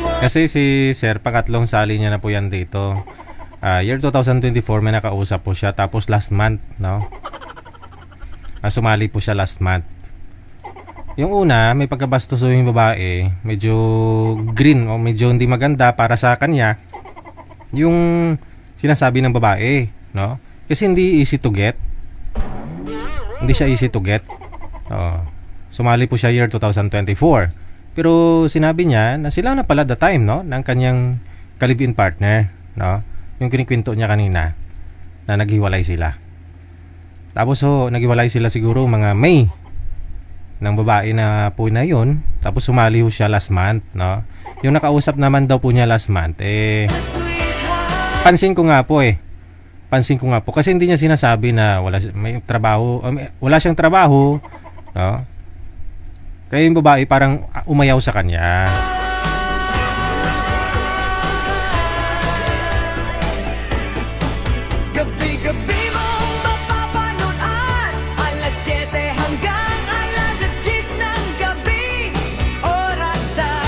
what Kasi si Sir, pangatlong sali niya na po yan dito. Year 2024, may nakausap po siya. Tapos last month, no? Sumali po siya last month. Yung una, may pagkabastos yung babae. Medyo green o medyo hindi maganda para sa kanya. Yung sinasabi ng babae, no? Kasi hindi easy to get. Hindi siya easy to get. Sumali po siya year 2024. Pero sinabi niya na sila na pala the time, no? Ng kanyang ka-live-in partner, no? Yung kinikwento niya kanina na naghiwalay sila. Tapos naghiwalay sila siguro mga May ng babae na po na yun. Tapos sumali ho siya last month, no? Yung nakausap naman daw po niya last month, pansin ko nga po kasi hindi niya sinasabi na may trabaho, wala siyang trabaho, no? Kaya yung babae parang umayaw sa kanya. Gabi-gabi mong mapapanood, alas 7 hanggang alas 10 ng gabi. Oras sa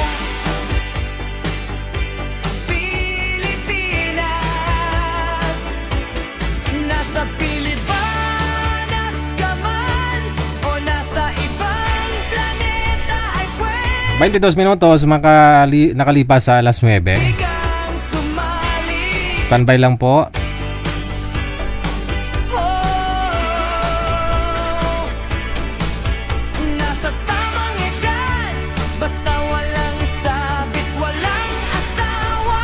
Pilipinas. Nasa Pilipinas ka man o nasa ibang planeta ay pwede 22 minutos nakalipas sa alas 9. kang sumali. Standby lang po. Nasa tamang edad, basta walang sabit, walang asawa,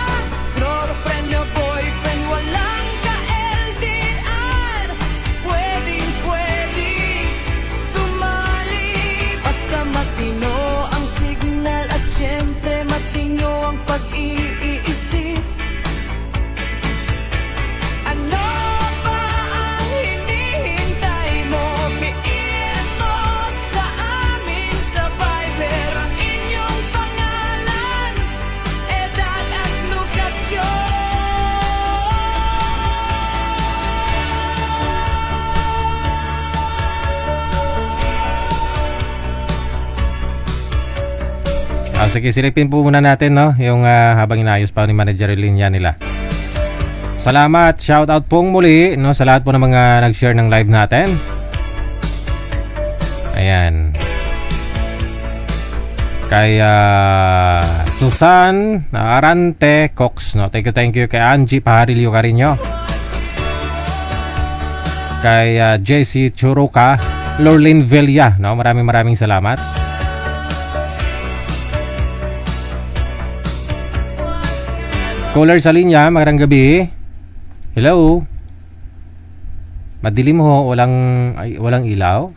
girlfriend o boyfriend, walang ka-LDR. Pwedeng-pwede sumali, basta matino ang signal at syempre matino ang pag-iisip. Sige, silipin po muna natin, no? Yung habang inayos pa ni Manager yung linya nila. Salamat, shoutout pong muli, no? Sa lahat po ng mga nag-share ng live natin. Ayan. Kay Susan Arante Cox, no? Thank you kay Angie Paharilio Carino. Kay JC Churuca, Lorlin Villa, no? Maraming salamat. Caller sa linya, magandang gabi. Hello. Madilim ho, walang ilaw.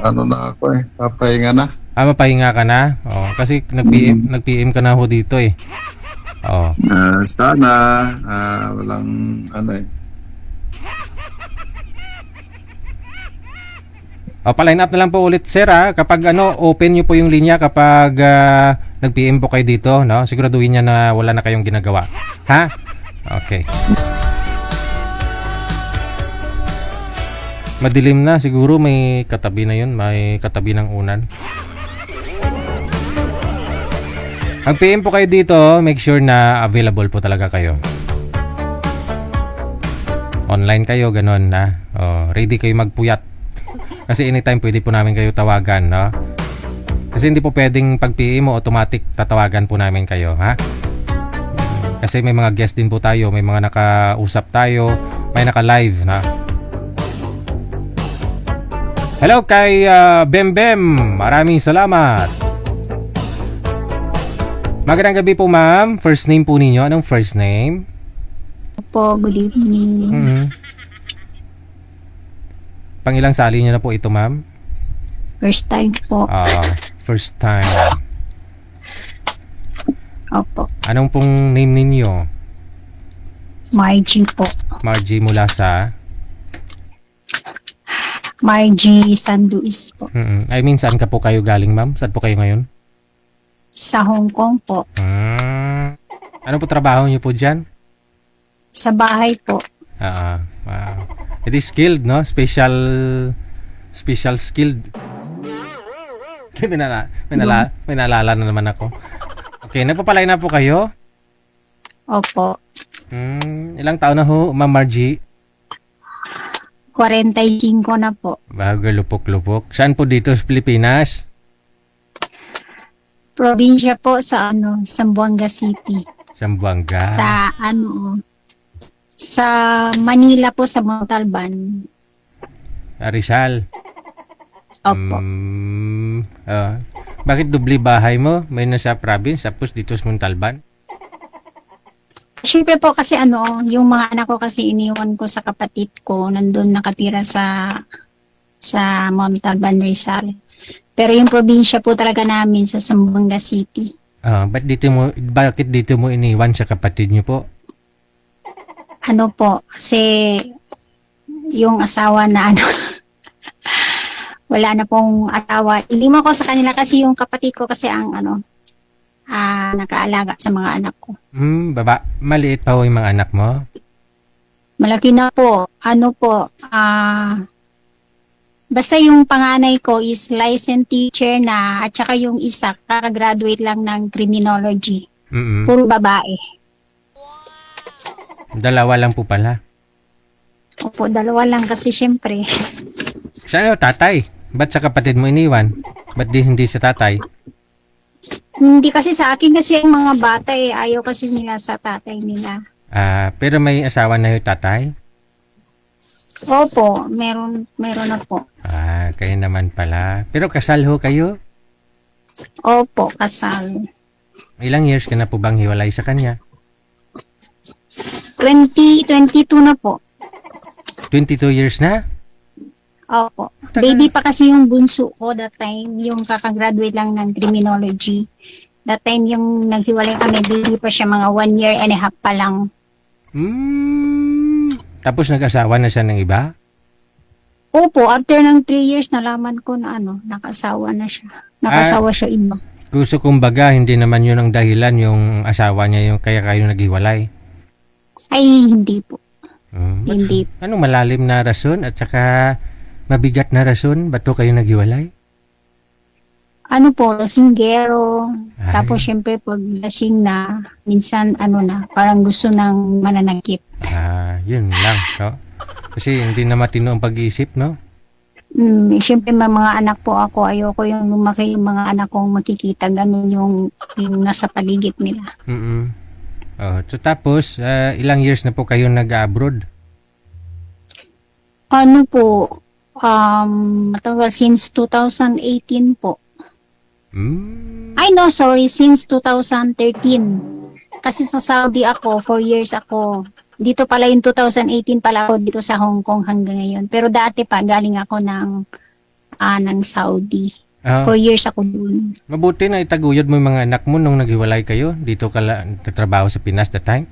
Ano na ako papahinga na. Mapahinga ka na? Oh, kasi nag-PM ka na ho dito eh. Oh. Sana walang ano Pa-line up na lang po ulit, sir, kapag open nyo po yung linya kapag nag-PM po kayo dito, no? Siguraduhin niya na wala na kayong ginagawa. Ha? Okay. Madilim na, siguro may katabi na yun, may katabi ng unan. Pag PM po kayo dito, make sure na available po talaga kayo. Online kayo, ganun na. Ready kayo magpuyat. Kasi anytime pwede po namin kayo tawagan, no? Kasi hindi po pwedeng pag PM mo, automatic tatawagan po namin kayo, ha? Kasi may mga guest din po tayo, may mga nakausap tayo, may naka-live, na. Hello kay Bembem, maraming salamat. Magandang gabi po, ma'am. First name po ninyo, anong first name? Po, good evening. Pangilang sali niyo na po ito, ma'am? First time po. First time. Opo. Anong pong name ninyo? Margie po. Margie mula sa? Margie San Luis po. I mean, saan ka po kayo galing, ma'am? Saan po kayo ngayon? Sa Hong Kong po. Ano po trabaho niyo po dyan? Sa bahay po. It is skilled, no? Special skilled. May naalala na naman ako. Okay, nagpapalay na po kayo? Opo. Ilang taon na ho, Ma'am Margie? 45 na po. Bago lupok-lupok. Saan po dito sa Pilipinas? Probinsya po sa Zamboanga City. Zamboanga. Sa Manila po, sa Montalban. Rizal. Opo. Bakit dubli bahay mo? May nasa province, tapos dito sa Montalban? Siyempre po kasi yung mga anak ko kasi iniwan ko sa kapatid ko, nandun nakatira sa Montalban, Rizal. Pero yung probinsya po talaga namin sa Zamboanga City. Bakit dito mo iniwan sa kapatid niyo po? Kasi yung asawa na wala na pong asawa. Iliman ko sa kanila kasi yung kapatid ko kasi ang nakaalaga sa mga anak ko. Maliit pa ho yung mga anak mo? Malaki na po. Basta yung panganay ko is licensed teacher na at saka yung isa kaka-graduate lang ng criminology. Puro babae. Dalawa lang po pala. Opo, dalawa lang kasi syempre. Saan yung tatay? Ba't sa kapatid mo iniwan? Ba't hindi sa tatay? Hindi kasi sa akin kasi yung mga bata ayaw kasi nila sa tatay nila. Pero may asawa na yung tatay? Opo, meron na po. Kayo naman pala. Pero kasal ho kayo? Opo, kasal. Ilang years ka na po bang hiwalay sa kanya? 2022 na po. 22 years na? Opo. Baby pa kasi yung bunso ko that time, yung kakagraduate lang ng criminology. That time yung naghiwalay kami, baby pa siya, mga 1 year and a half pa lang. Tapos nag-asawa na siya ng iba? Opo, after ng 3 years, nalaman ko na nakasawa na siya. Nakasawa siya iba. Gusto kumbaga, hindi naman yun ang dahilan yung asawa niya yung kaya kayo naghiwalay? Ay, hindi po. Hindi. Anong malalim na rason at saka mabigat na rason ba't to kayo naghiwalay? ano po, lasinggero. Ay. Tapos syempre pag lasing na, minsan ano na, parang gusto ng mananakit. Yun lang, no? Kasi hindi na matino ang pag-iisip, no? Syempre may mga anak po ako, ayoko yung lumaki yung mga anak kong makikita, ganun yung nasa paligid nila. So tapos, ilang years na po kayo nag-abroad? Ano po, matagal, since 2018 po. Ay no, sorry, since 2013. Kasi sa Saudi ako, 4 years ako. Dito pala yung 2018 pala ako dito sa Hong Kong hanggang ngayon. Pero dati pa, galing ako ng Saudi. 4 years ako dun. Mabuti na itaguyod mo yung mga anak mo nung naghiwalay kayo. Dito ka tatrabaho sa Pinas that time?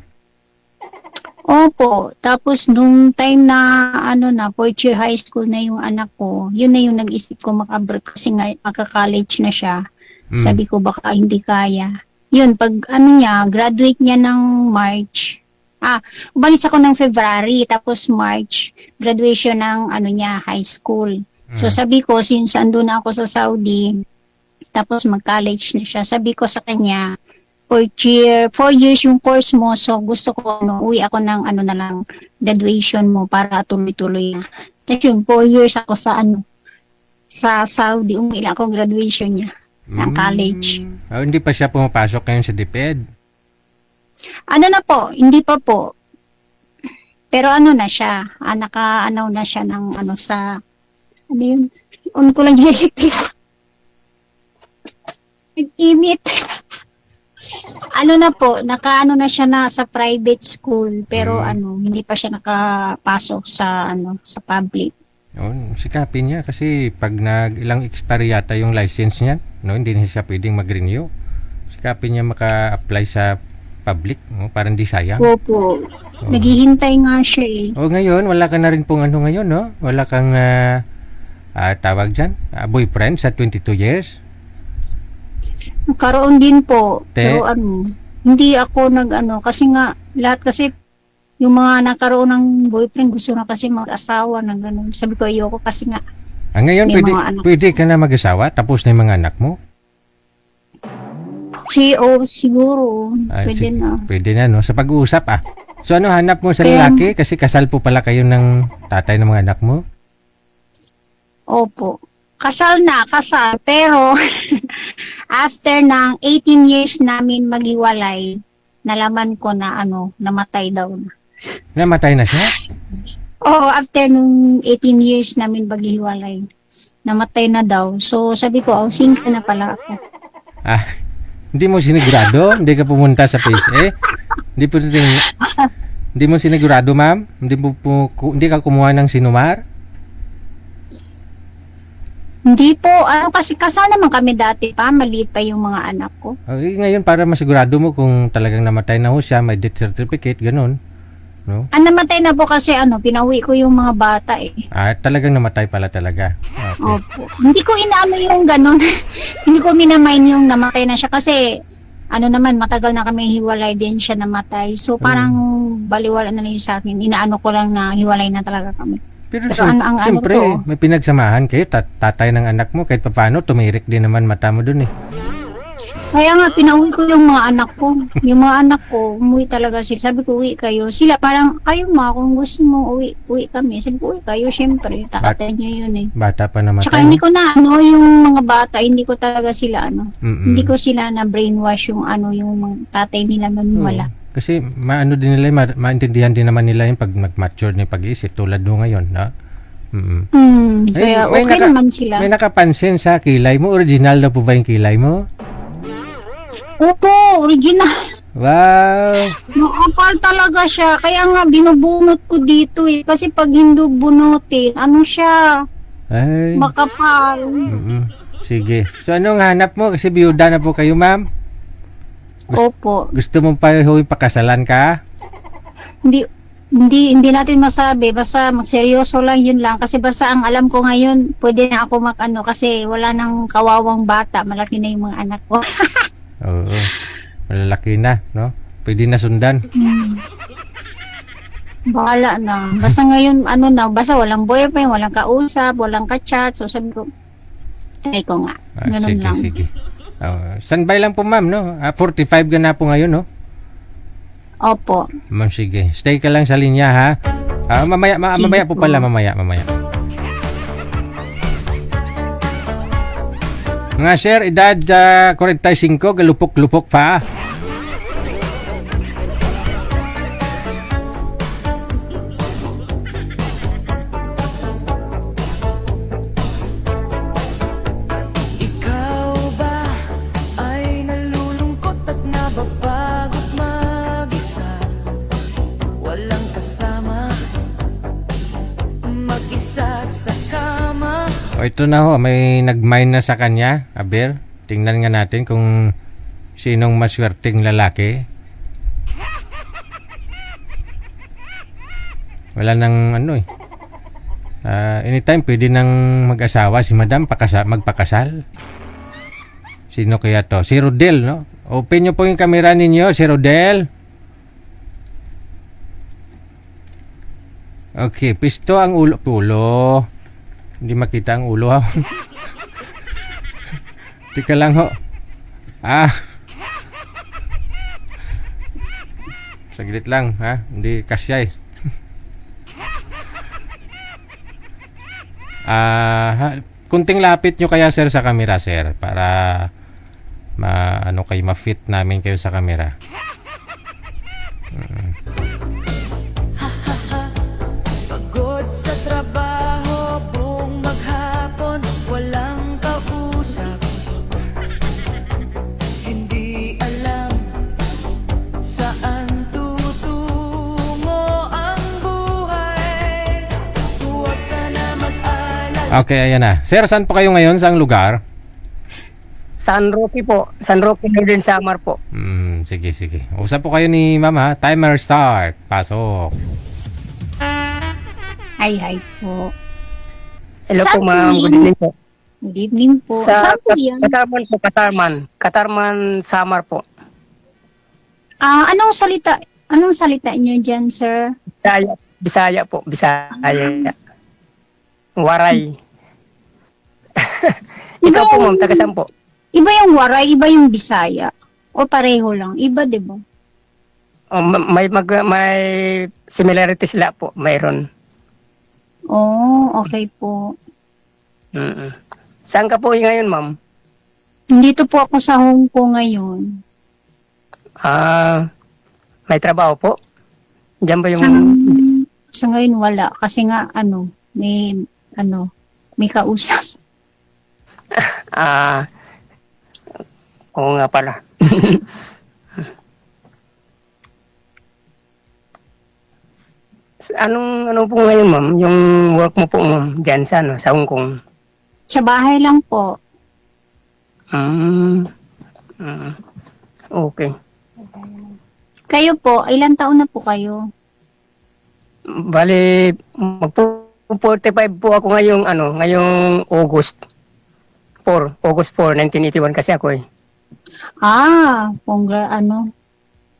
Opo. Tapos nung time na fourth year high school na yung anak ko, yun na yung nag-isip ko makabroad kasi nga magka-college na siya. Sabi ko baka hindi kaya. Yun, pag graduate niya ng March. Umalis ako ng February, tapos March, graduation ng high school. So sabi ko, since andun na ako sa Saudi, tapos mag-college na siya, sabi ko sa kanya, 4 years yung course mo, so gusto ko uwi ako ng na lang, graduation mo para tuloy-tuloy na. Tapos yung 4 years ako sa Saudi, umuwi lang ako graduation niya ng college. Hindi pa siya pumapasok ngayon sa DepEd? Na po, hindi pa po. Pero na siya, na siya ng sa, yun, on ko lang yung electric. Init. Na po, na siya sa private school, pero hindi pa siya nakapasok sa sa public. Sikapin niya kasi pag ilang expire yata yung license niya, hindi na siya pwedeng mag-renew. Sikapin niya maka-apply sa public, para hindi sayang. Opo. Naghihintay nga siya eh. Ngayon, wala ka na rin pong ngayon, no? Wala kang tawag dyan, boyfriend sa 22 years? Karoon din po. Pero hindi ako kasi nga, lahat kasi, yung mga nakaroon ng boyfriend, gusto na kasi mag-asawa na gano'n. Sabi ko, ayoko kasi nga. Ngayon, may mga anak. pwede ka na mag-asawa, tapos na yung mga anak mo? Siguro. Pwede na. Pwede na, no? Sa pag-uusap, So, hanap mo sa lalaki? Kasi kasal po pala kayo ng tatay ng mga anak mo? Opo. Kasal. Pero, after ng 18 years namin maghiwalay, nalaman ko na namatay daw na. Namatay na siya? After nung 18 years namin maghiwalay, namatay na daw. So, sabi ko, single na pala ako. Hindi mo sinigurado? Hindi ka pumunta sa PSA? Hindi mo sinigurado, ma'am? Hindi ka kumuha ng sinumar? Hindi po. Kasi kasal naman kami dati pa. Maliit pa yung mga anak ko. Ngayon, para masigurado mo kung talagang namatay na ho siya, may death certificate, ganun. No? Namatay na po kasi pinauwi ko yung mga bata eh. Talagang namatay pala talaga. Okay. Opo. Hindi ko yung ganun. Hindi ko minamain yung namatay na siya kasi naman, matagal na kami hiwalay din siya namatay. So parang baliwala na lang yun sa akin. Inaano ko lang na hiwalay na talaga kami. Pero siyempre, may pinagsamahan kayo, tatay ng anak mo, kahit paano, tumirik din naman mata mo dun eh. Kaya nga, pinauwi ko yung mga anak ko. Yung mga anak ko, umuwi talaga sila. Sabi ko, uwi kayo. Sila parang, kayo kung gusto mo, uwi kami. Sabi ko, uwi kayo, syempre. Tatay niyo yun eh. Bata pa naman. Tsaka hindi ko na, yung mga bata, hindi ko talaga sila, hindi ko sila na brainwash yung yung mga tatay nila ganun wala. Kasi din nila, maintindihan din naman nila yung pag nag-mature na yung pag-iisip tulad mo ngayon, no? Kaya okay naman sila. May nakapansin sa kilay mo. Original na po ba yung kilay mo? Opo, original. Wow! Makapal talaga siya. Kaya nga, binubunot ko dito eh. Kasi pag hindi bunutin, siya? Ay. Makapal. Sige. So, anong hanap mo? Kasi biyuda na po kayo, ma'am. Opo. Gusto mo pa pakasalan ka? Hindi natin masabi. Basta magseryoso lang, yun lang. Kasi basta ang alam ko ngayon, pwede na ako kasi wala nang kawawang bata. Malaki na yung mga anak ko. Oo. Malalaki na, no? Pwede na sundan. Bahala na. Basta ngayon, basta walang boyfriend, walang kausap, walang ka-chat. So sabi ko, Try ko nga. Ganun Sige, lang. sige. Standby lang po, ma'am, no? 45 ka na po ngayon, no? Opo. Ma'am, sige. Stay ka lang sa linya, ha? Mamaya po pala, mamaya. Nga, sir, edad 45, galupok-lupok pa. Ikaw ba ay nalulungkot at nababagot mag-isa? Walang kasama, mag-isa sa kama. O, ito na ho, may nag-mine na sa kanya, Aber. Tingnan nga natin kung sinong maswerteng lalaki. Wala nang ano eh. Anytime pwede nang mag-asawa si Madam, magpakasal. Sino kaya to? Si Rodel, no? Open nyo po yung camera ninyo, si Rodel. Okay, pisto ang ulo. Hindi makita ang ulo, ha? Tika lang, ho. Saglit lang, ha? Hindi kasya, eh. Kunting lapit nyo kaya, sir, sa camera, sir, para ma-fit namin kayo sa camera. Pagod sa trabaho, buong maghapon, walang kausap. Hindi alam saan tutungo ang buhay. Huwag ka na mag-alala. Okay, ayan na. Sir, saan po kayo ngayon? Saang lugar? San Roque po. San Roque din Samar po. Sige. Usap po kayo ni ma'am, ha? Timer start. Pasok. Hi po. Hello Saan po ma'am. po Good yun? evening po. Good evening po. Sa Saan po yan? Katarman po, Katarman Samar po. Anong salita niyo dyan, sir? Bisaya po. Bisaya. Waray. Ikaw po ma'am, taga saan po? Iba yung Waray, iba yung Bisaya. O pareho lang. Iba, di ba? May similarities sila po. Mayroon. Oh, okay po. Mm-mm. Saan ka po ngayon ma'am? Dito po ako sa home ko ngayon. May trabaho po? Diyan ba yung... Sa ngayon wala. Kasi nga, may kausap. Oo nga pala. Ano po ngayon, ma'am? Yung work mo po, ma'am, dyan sa Hong Kong? Sa bahay lang po. Okay. Kayo po, ilang taon na po kayo? Bali, mag-45 po ako ngayong August 4, 1981 kasi ako eh.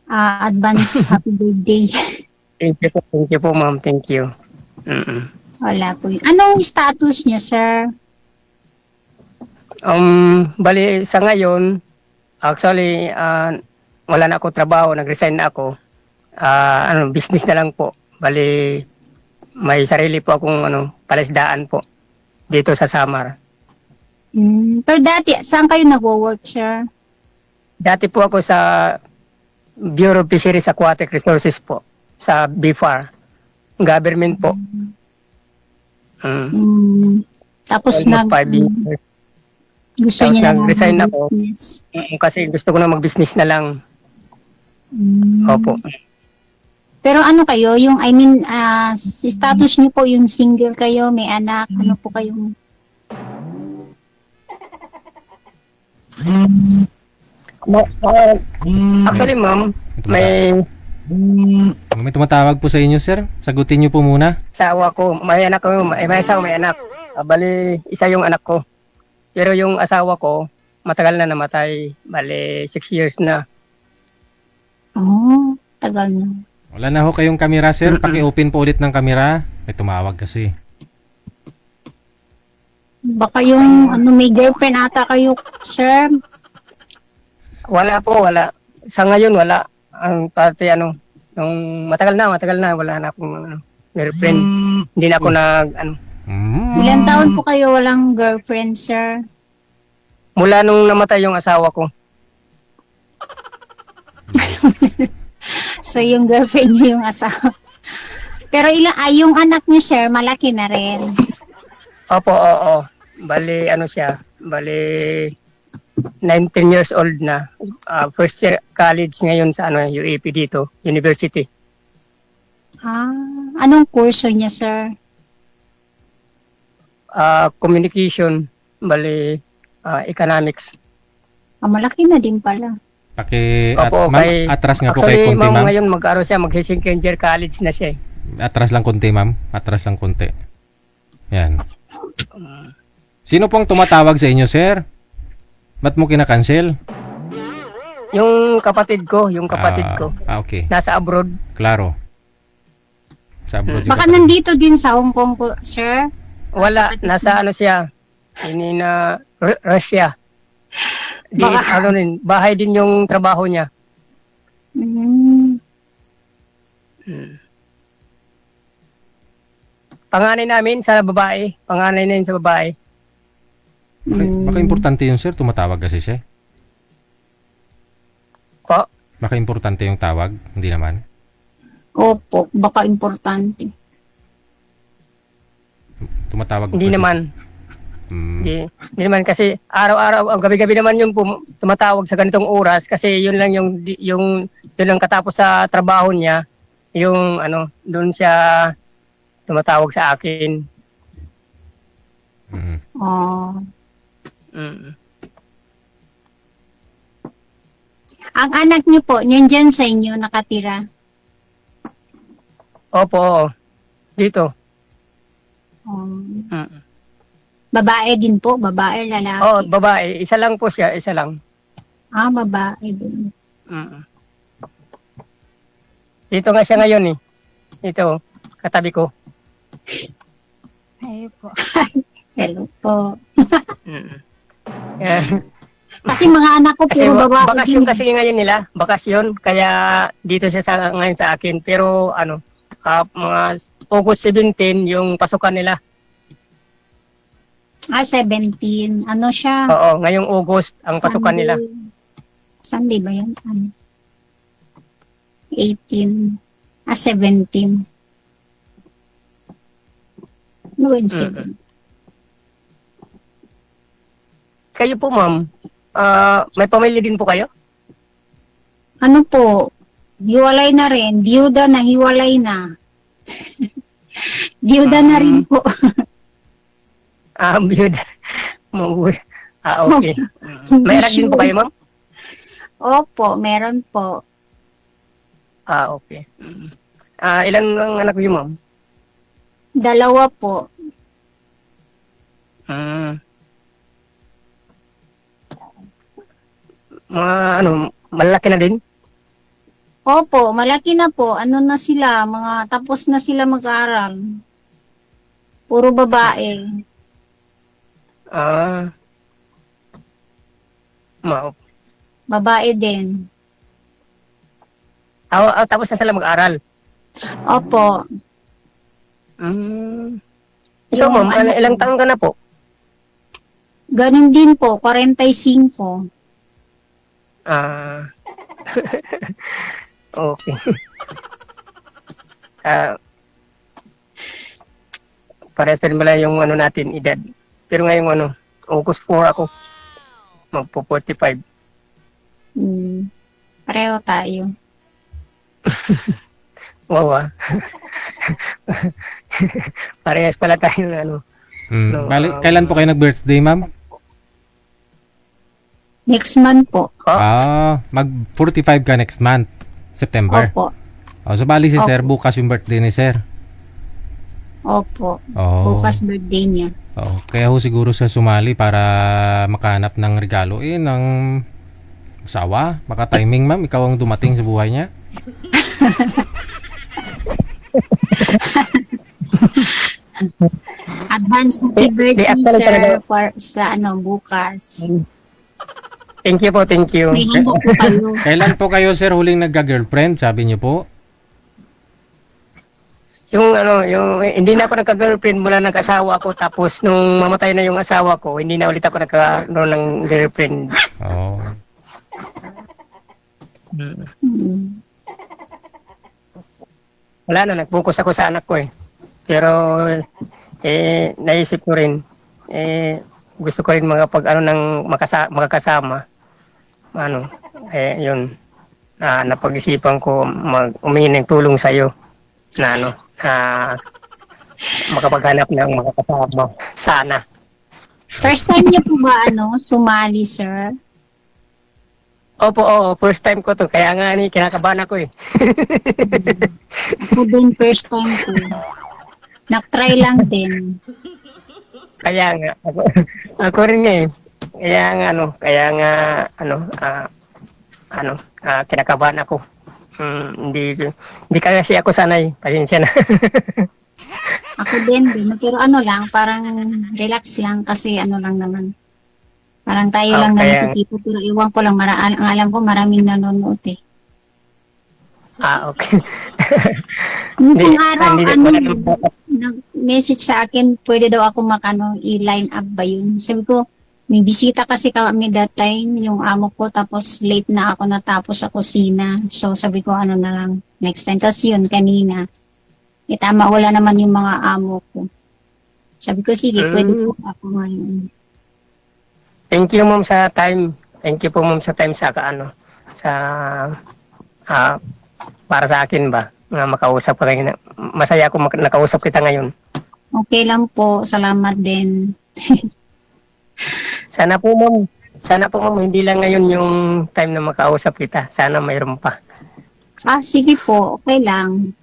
Advance happy birthday. Thank you po, ma'am. Thank you. Mm-mm. Wala po yun. Anong status niyo, sir? Bali, sa ngayon, actually, wala na ako trabaho, nag-resign na ako. Business na lang po. Bali, may sarili po akong palisdaan po dito sa Samar. Pero dati, saan kayo nag-work, sir? Dati po ako sa Bureau of Fisheries Aquatic Resources po, sa BFAR. Government po. Tapos Almost 5 years. gusto Tapos niya na nag-resign ako. business. Kasi gusto ko na mag-business na lang. Opo. Pero ano kayo, si status niyo po, yung single kayo, may anak, ano po kayong... Actually, ma'am, may May tumatawag po sa inyo, sir. Sagutin niyo po muna. asawa ko, may anak ko, may asawa, may anak. Bali, isa yung anak ko. Pero yung asawa ko, matagal na namatay. Bali, 6 years na. Oh, tagal na. Wala na ho kayong camera, sir. Paki-open po ulit ng camera. May tumawag kasi. Baka yung ano, may girlfriend ata kayo, sir. Wala po, wala. Sa ngayon, wala. Ang pati ano, nung matagal na, wala na akong ano, girlfriend. Hindi na ako Ilan taon po kayo walang girlfriend, sir? mula nung namatay yung asawa ko. So, yung girlfriend niyo yung asawa. Pero yung anak niyo, sir, malaki na rin. Opo, oo. Bali, ano siya, 19 years old na. First year college ngayon sa ano, UAP dito, university. Anong kurso niya, sir? Communication, economics. Malaki na din pala. Opo, ma'am, atras nga po kay konti, ma'am, ma'am. ngayon mag-aro siya, mag-second year college na siya. Atras lang konti, ma'am. Atras lang konti. Yan. Sino pong tumatawag sa inyo, sir? Ba't mo kinakancel? Yung kapatid ko. Okay. Nasa abroad. Klaro. Sa abroad yung Baka kapatid. nandito din sa Hong Kong po, sir? Wala, nasa ano siya, Russia. Di, bahay din yung trabaho niya. Panganay namin sa babae. Baka importante yun, sir. Tumatawag kasi siya. Po? Baka importante yung tawag. Hindi naman. Opo, baka importante. Tumatawag Hindi kasi. naman. Hindi naman kasi araw-araw, gabi-gabi naman yung tumatawag sa ganitong oras kasi yun lang yun lang katapos sa trabaho niya, yung ano, doon siya tumatawag sa akin. Ang anak niyo po, yun dyan sa inyo nakatira? Opo, dito. Babae din po? Babae, lalaki? Oh, babae. Isa lang po siya, isa lang. Babae din. Dito nga siya ngayon eh. Ito, katabi ko. Ay po. Hello po. Yan. Kasi mga anak ko Kasi puro babae. bakasyon din. kasi ngayon nila, bakasyon, kaya dito siya ngayon sa akin. Pero ano, mga August 17 yung pasukan nila. 17. Ano siya? Oo, ngayong August ang pasukan nila. Sunday ba yan? 18. 17. No, 7. Kayo po, ma'am, may pamilya din po kayo? Ano po? Hiwalay na rin. Diyuda na, hiwalay na. Diyuda na rin po. Biyod. Okay. May anak din po kayo, ma'am? Opo, meron po. Okay. Ilan ang anak niyo, ma'am? 2 po. Malaki na din? Opo, malaki na po. Ano na sila, tapos na sila mag-aral. Puro babae. Babae din. Tapos na sila mag-aral? Opo. Ikaw, ma'am, ilang taon ka na po? Ganun din po, 45. Okay. Parehas din pala yung ano natin, edad. Pero ngayong August 4 ako. Magpo-45. Pareho tayo. Wow, Parehas pala tayo Bali, kailan po kayo nag-birthday, ma'am? Next month po. Mag-45 ka next month. September. Opo. So bali si sir, bukas yung birthday ni sir. Opo. Bukas birthday niya. Kaya ho siguro siya sumali para makahanap ng regalo ng asawa. Baka timing, ma'am, ikaw ang dumating sa buhay niya. Advance happy birthday, actually sir, talaga- for sa bukas. Thank you po, thank you. May handa po kayo. Kailan po kayo, sir, huling nagka-girlfriend? Sabi niyo po. Yung hindi na ako nagka-girlfriend mula nag-asawa ko, tapos nung mamatay na yung asawa ko, hindi na ulit ako nagkaroon ng girlfriend. Oh. Mm. Wala na, nag-focus ako sa anak ko eh. Pero, naisip ko rin, gusto ko rin makakasama. Yun, napag-isipan ko umingi ng tulong sa'yo na makapaghanap ng makakasama. Sana. First time niyo po ba sumali, sir? Opo, oo, first time ko to. Kaya nga kinakabahan ako eh. Ako din first time ko. Nag-try lang din. Kaya nga, ako rin nga eh. Kinakabahan ako. Hindi kasi ako sanay. Pasensya na. Ako din. Pero lang, parang relax lang kasi lang naman. Parang tayo lang kaya- na tipo, pero iwan ko lang, ang alam ko maraming nanonood eh. Okay. Minsan araw, wala naman- nag-message sa akin, pwede daw ako i-line up ba yun? Sabi ko, may bisita kasi kami that time, yung amo ko, tapos late na ako natapos sa kusina. So sabi ko, na lang, next time. Tapos yun, kanina. Tama, wala naman yung mga amo ko. Sabi ko, sige, pwede po ako ngayon. Thank you ma'am sa time. Thank you po ma'am sa time sa para sa akin ba na makausap ka ngayon. Masaya ako nakausap kita ngayon. Okay lang po, salamat din. Sana po ma'am hindi lang ngayon yung time na makausap kita. Sana mayroon pa. Sige po, okay lang.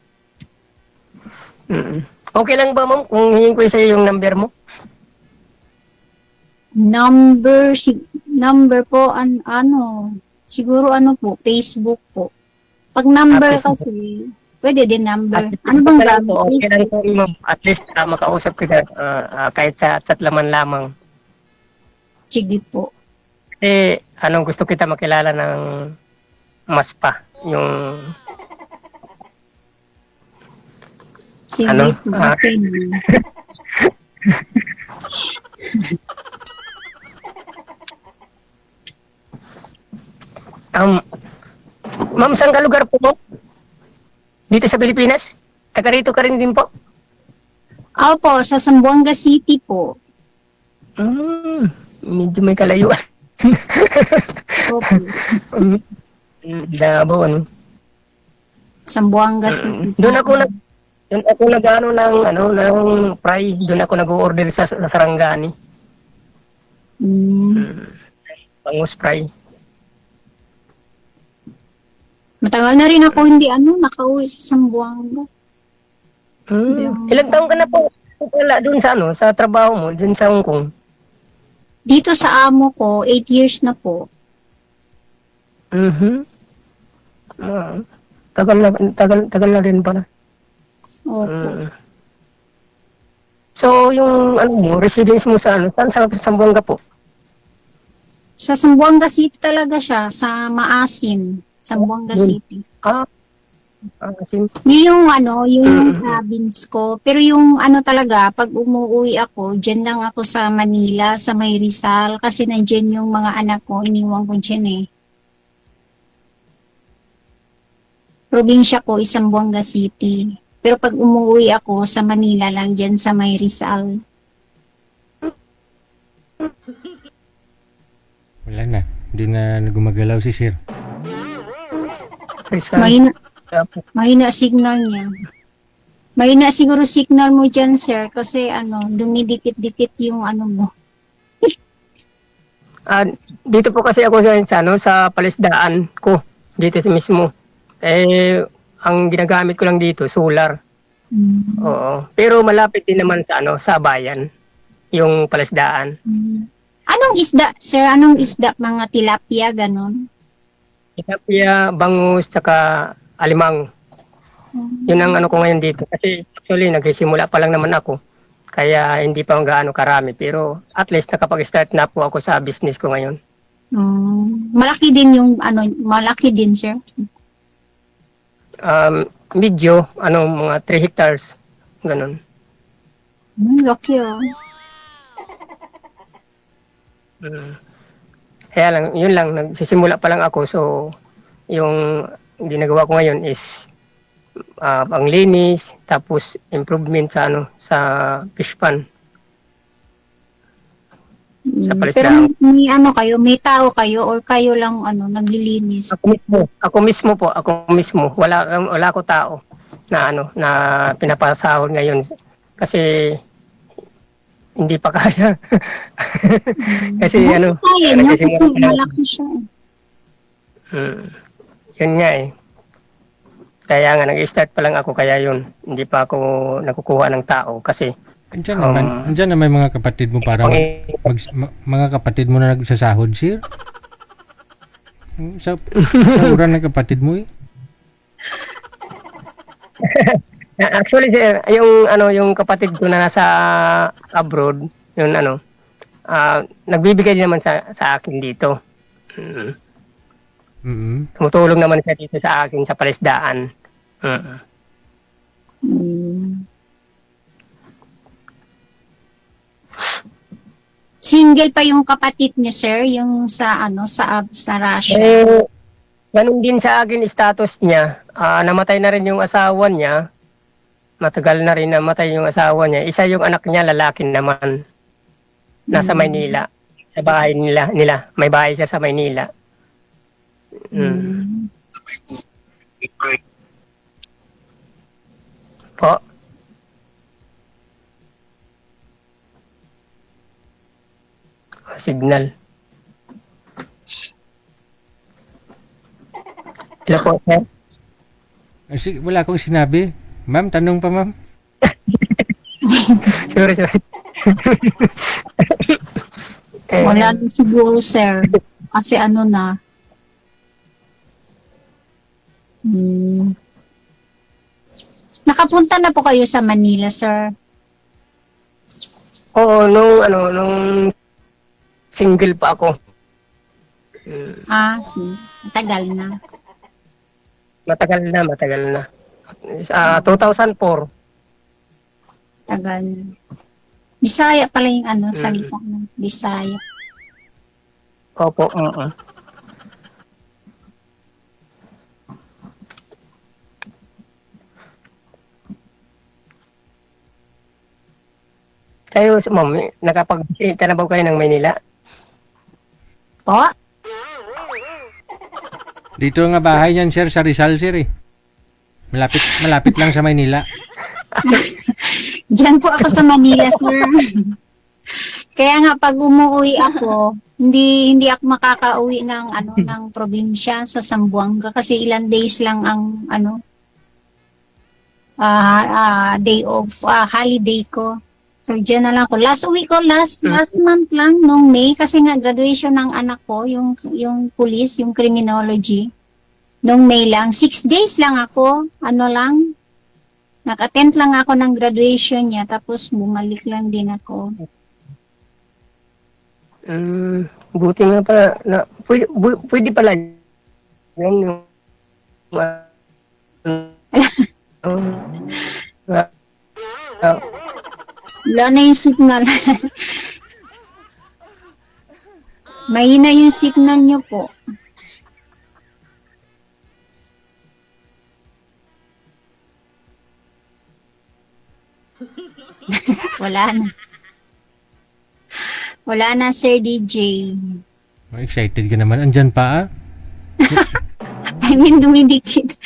Okay lang ba ma'am kung hingin ko sa yung number mo? Number po, siguro po, Facebook po. Pag number Facebook. kasi, pwede din number. Ano bang gamit? Okay lang po ma'am. At least makausap kita kahit sa chat laman lamang. Sige po. Anong gusto kita makilala ng mas pa? Yung Sige po, okay na. Ma'am, saan ka lugar po mo? Dito sa Pilipinas? Taga rito ka rin din po? Opo, sa Zamboanga City po. Medyo may kalayuan. Opo. Davao, ano? Zamboanga City. Doon ako ng fry. Doon ako nag-order sa Sarangani. Bangus fry. Matagal na rin ako hindi nakauwi sa Zamboanga. Ilang taon ka na po wala doon sa trabaho mo, doon sa Hong Kong? Dito sa amo ko, 8 years na po. Tagal na rin pala. Opo. So, yung residence mo saan sa Zamboanga po? Sa Zamboanga City talaga siya, sa Maasin, Zamboanga City. Yung province ko. Pero yung talaga, pag umuwi ako, dyan lang ako sa Manila, sa May Rizal, kasi nandyan yung mga anak ko, iniwan ko dyan eh. Probinsya ko, Zamboanga City. Pero pag umuwi ako sa Manila lang, dyan sa May Rizal. Wala na. Hindi na gumagalaw si sir. Mahina signal niya. Mahina siguro signal mo dyan, sir, kasi dumidikit-dikit yung mo. Dito po kasi ako sa palisdaan ko. Dito mismo. Ang ginagamit ko lang dito, solar. Oo. Pero malapit din naman sa bayan. Yung palisdaan. Anong isda, sir? Anong isda? Mga tilapia, ganon? Tilapia, bangus, tsaka alimang. Yun ang ko ngayon dito. Kasi actually, nagsisimula pa lang naman ako. Kaya hindi pa gaano karami. Pero at least nakapag-start na po ako sa business ko ngayon. Malaki din yung malaki din, sir. Medyo, mga 3 hectares. Ganun. Laki ah. Kaya lang, yun lang, nagsisimula pa lang ako. So, yung ginagawa ko ngayon is panglinis, tapos improvement sa sa fish pond. Sa Pero palisdaan. may tao kayo or kayo lang naglilinis? Ako mismo. Wala ko tao na na pinapasahod ngayon kasi hindi pa kaya. Kasi Kaya niya kasi nagsisimula pa lang. malaki siya. Yun nga eh. Kaya nga, nag-start pa lang ako, kaya yun. Hindi pa ako nakukuha ng tao kasi Andyan na may mga kapatid mo para mga kapatid mo na nagsasahod, sir. Sa uran ng kapatid mo eh. actually, sir, yung kapatid ko na nasa abroad, yun nagbibigay din naman sa akin dito. Tumutulong naman siya dito sa akin sa palisdaan. Single pa yung kapatid niya, sir, yung sa Russia. Ganun din sa akin status niya. Namatay na rin yung asawa niya. Matagal na rin namatay yung asawa niya. Isa yung anak niya, lalaki naman. Nasa Maynila. Sa bahay nila. May bahay siya sa Maynila. Po. Signal. Hello po, sir. Wala akong sinabi. Ma'am, tanong pa ma'am. Sorry. Wala na siguro, sir. Kasi na. Nakapunta na po kayo sa Manila, sir? Oo, nung single pa ako. Matagal na. Matagal na. 2004. Tagal na. Bisaya pala yung salita ng Bisaya. Opo, Kayo, ma'am, nakapag-visita na ba kayo ng Maynila? Po? Dito nga bahay niyan, sir, sa Rizal, sir eh. Malapit lang sa Maynila. Diyan po ako sa Manila, sir. Kaya nga pag umuwi ako, hindi ako makakauwi ng probinsya sa Zamboanga kasi ilang days lang ang day off, holiday ko. So diyan na lang ako. Last month lang nung May kasi nga graduation ng anak ko, yung police, yung criminology. Nung May lang, 6 days lang ako, naka-attend lang ako ng graduation niya, tapos bumalik lang din ako. Buti nga pa, pwede pala yung Wala na yung signal. Mahina yung signal niyo po. Wala na, Sir DJ. Excited ka naman. Andyan pa ah. I mean, dumidikit.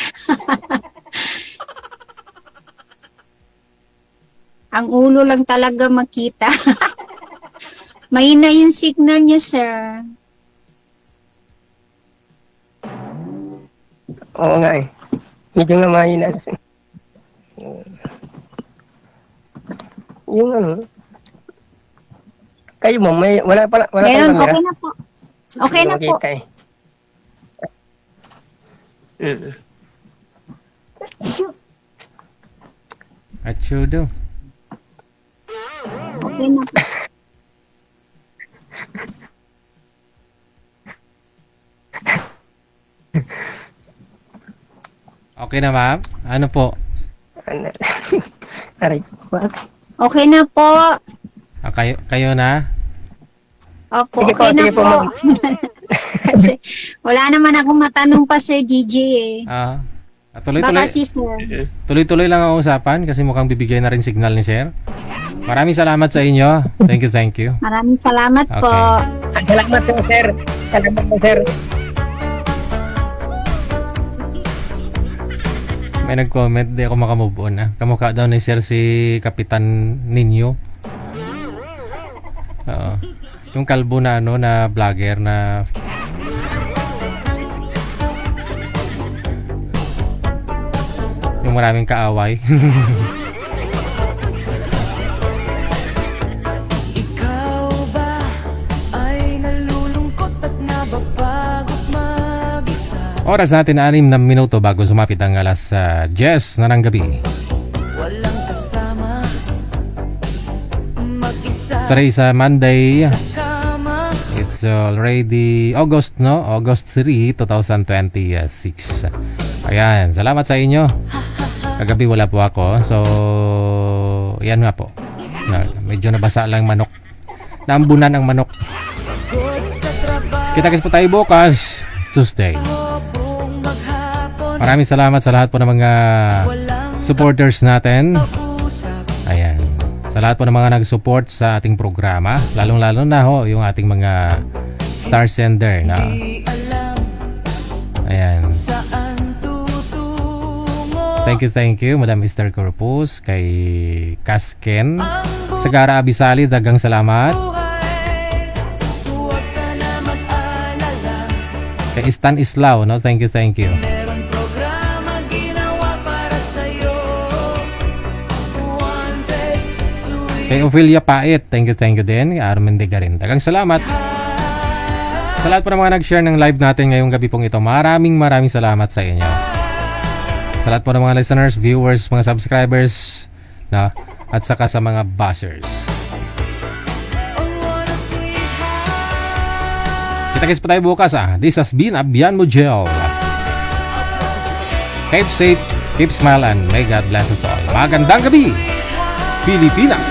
Ang ulo lang talaga makita. Mahina yung signal niyo, sir. Oo nga eh. Medyo nga mahina. Yung kayo mo, wala Meron, pala okay na po. Okay na po. At daw. Okay na po. Okay na, ma'am? Ano po? Aray ko. Okay na po. Kayo na? Opo, Sige po, okay na sige po, po. ma'am. Kasi wala naman akong matanong pa, Sir DJ eh. Tuloy-tuloy. Baka si Sir. Tuloy-tuloy lang ang usapan kasi mukhang bibigay na rin signal ni Sir. Maraming salamat sa inyo. Thank you, thank you. Maraming salamat po. Okay. Salamat po, sir. Salamat po, sir. May nag-comment, di ako makamove on. Kamukha daw ni Sir si Kapitan Ninyo. Oo. Yung kalbo na na vlogger na yung maraming kaaway. Ikaw ba ay nalulungkot at nababagot mag-isa? Oras natin 6 na minuto bago sumapit ang alas 10 na ng gabi. Walang kasama, mag-isa Today sa Monday, kama. it's already August 3, 2026. Ayan, salamat sa inyo. Kagabi wala po ako. So, yan nga po. Medyo nabasa lang manok. Naambunan ang manok. Kita-kits po tayo bukas, Tuesday. Buong maghapon, Maraming salamat sa lahat po ng mga walang supporters natin. usap. Ayan. Sa lahat po ng mga nag-support sa ating programa, lalong-lalo na ho yung ating mga star sender na. Di alam Ayan. saan tutungo. Thank you, Madam Mr. Corpus, kay Kasken, Sagara Abisali, dagang salamat. Buhay, huwag ka na mag-alala. Kay Stan Islao, no? Thank you. Meron programa ginawa para sa'yo. One day, sweet Kay Ophelia Pait, thank you din. Kay Armin de Garin, dagang salamat. Sa lahat po ng mga nag-share ng live natin ngayong gabi pong ito, maraming salamat sa inyo. Sa lahat po ng mga listeners, viewers, mga subscribers, na, at saka sa mga bashers. Kita-kits po tayo bukas This has been Abian Mujel. Keep safe, keep smile, and may God bless us all. Magandang gabi, Pilipinas!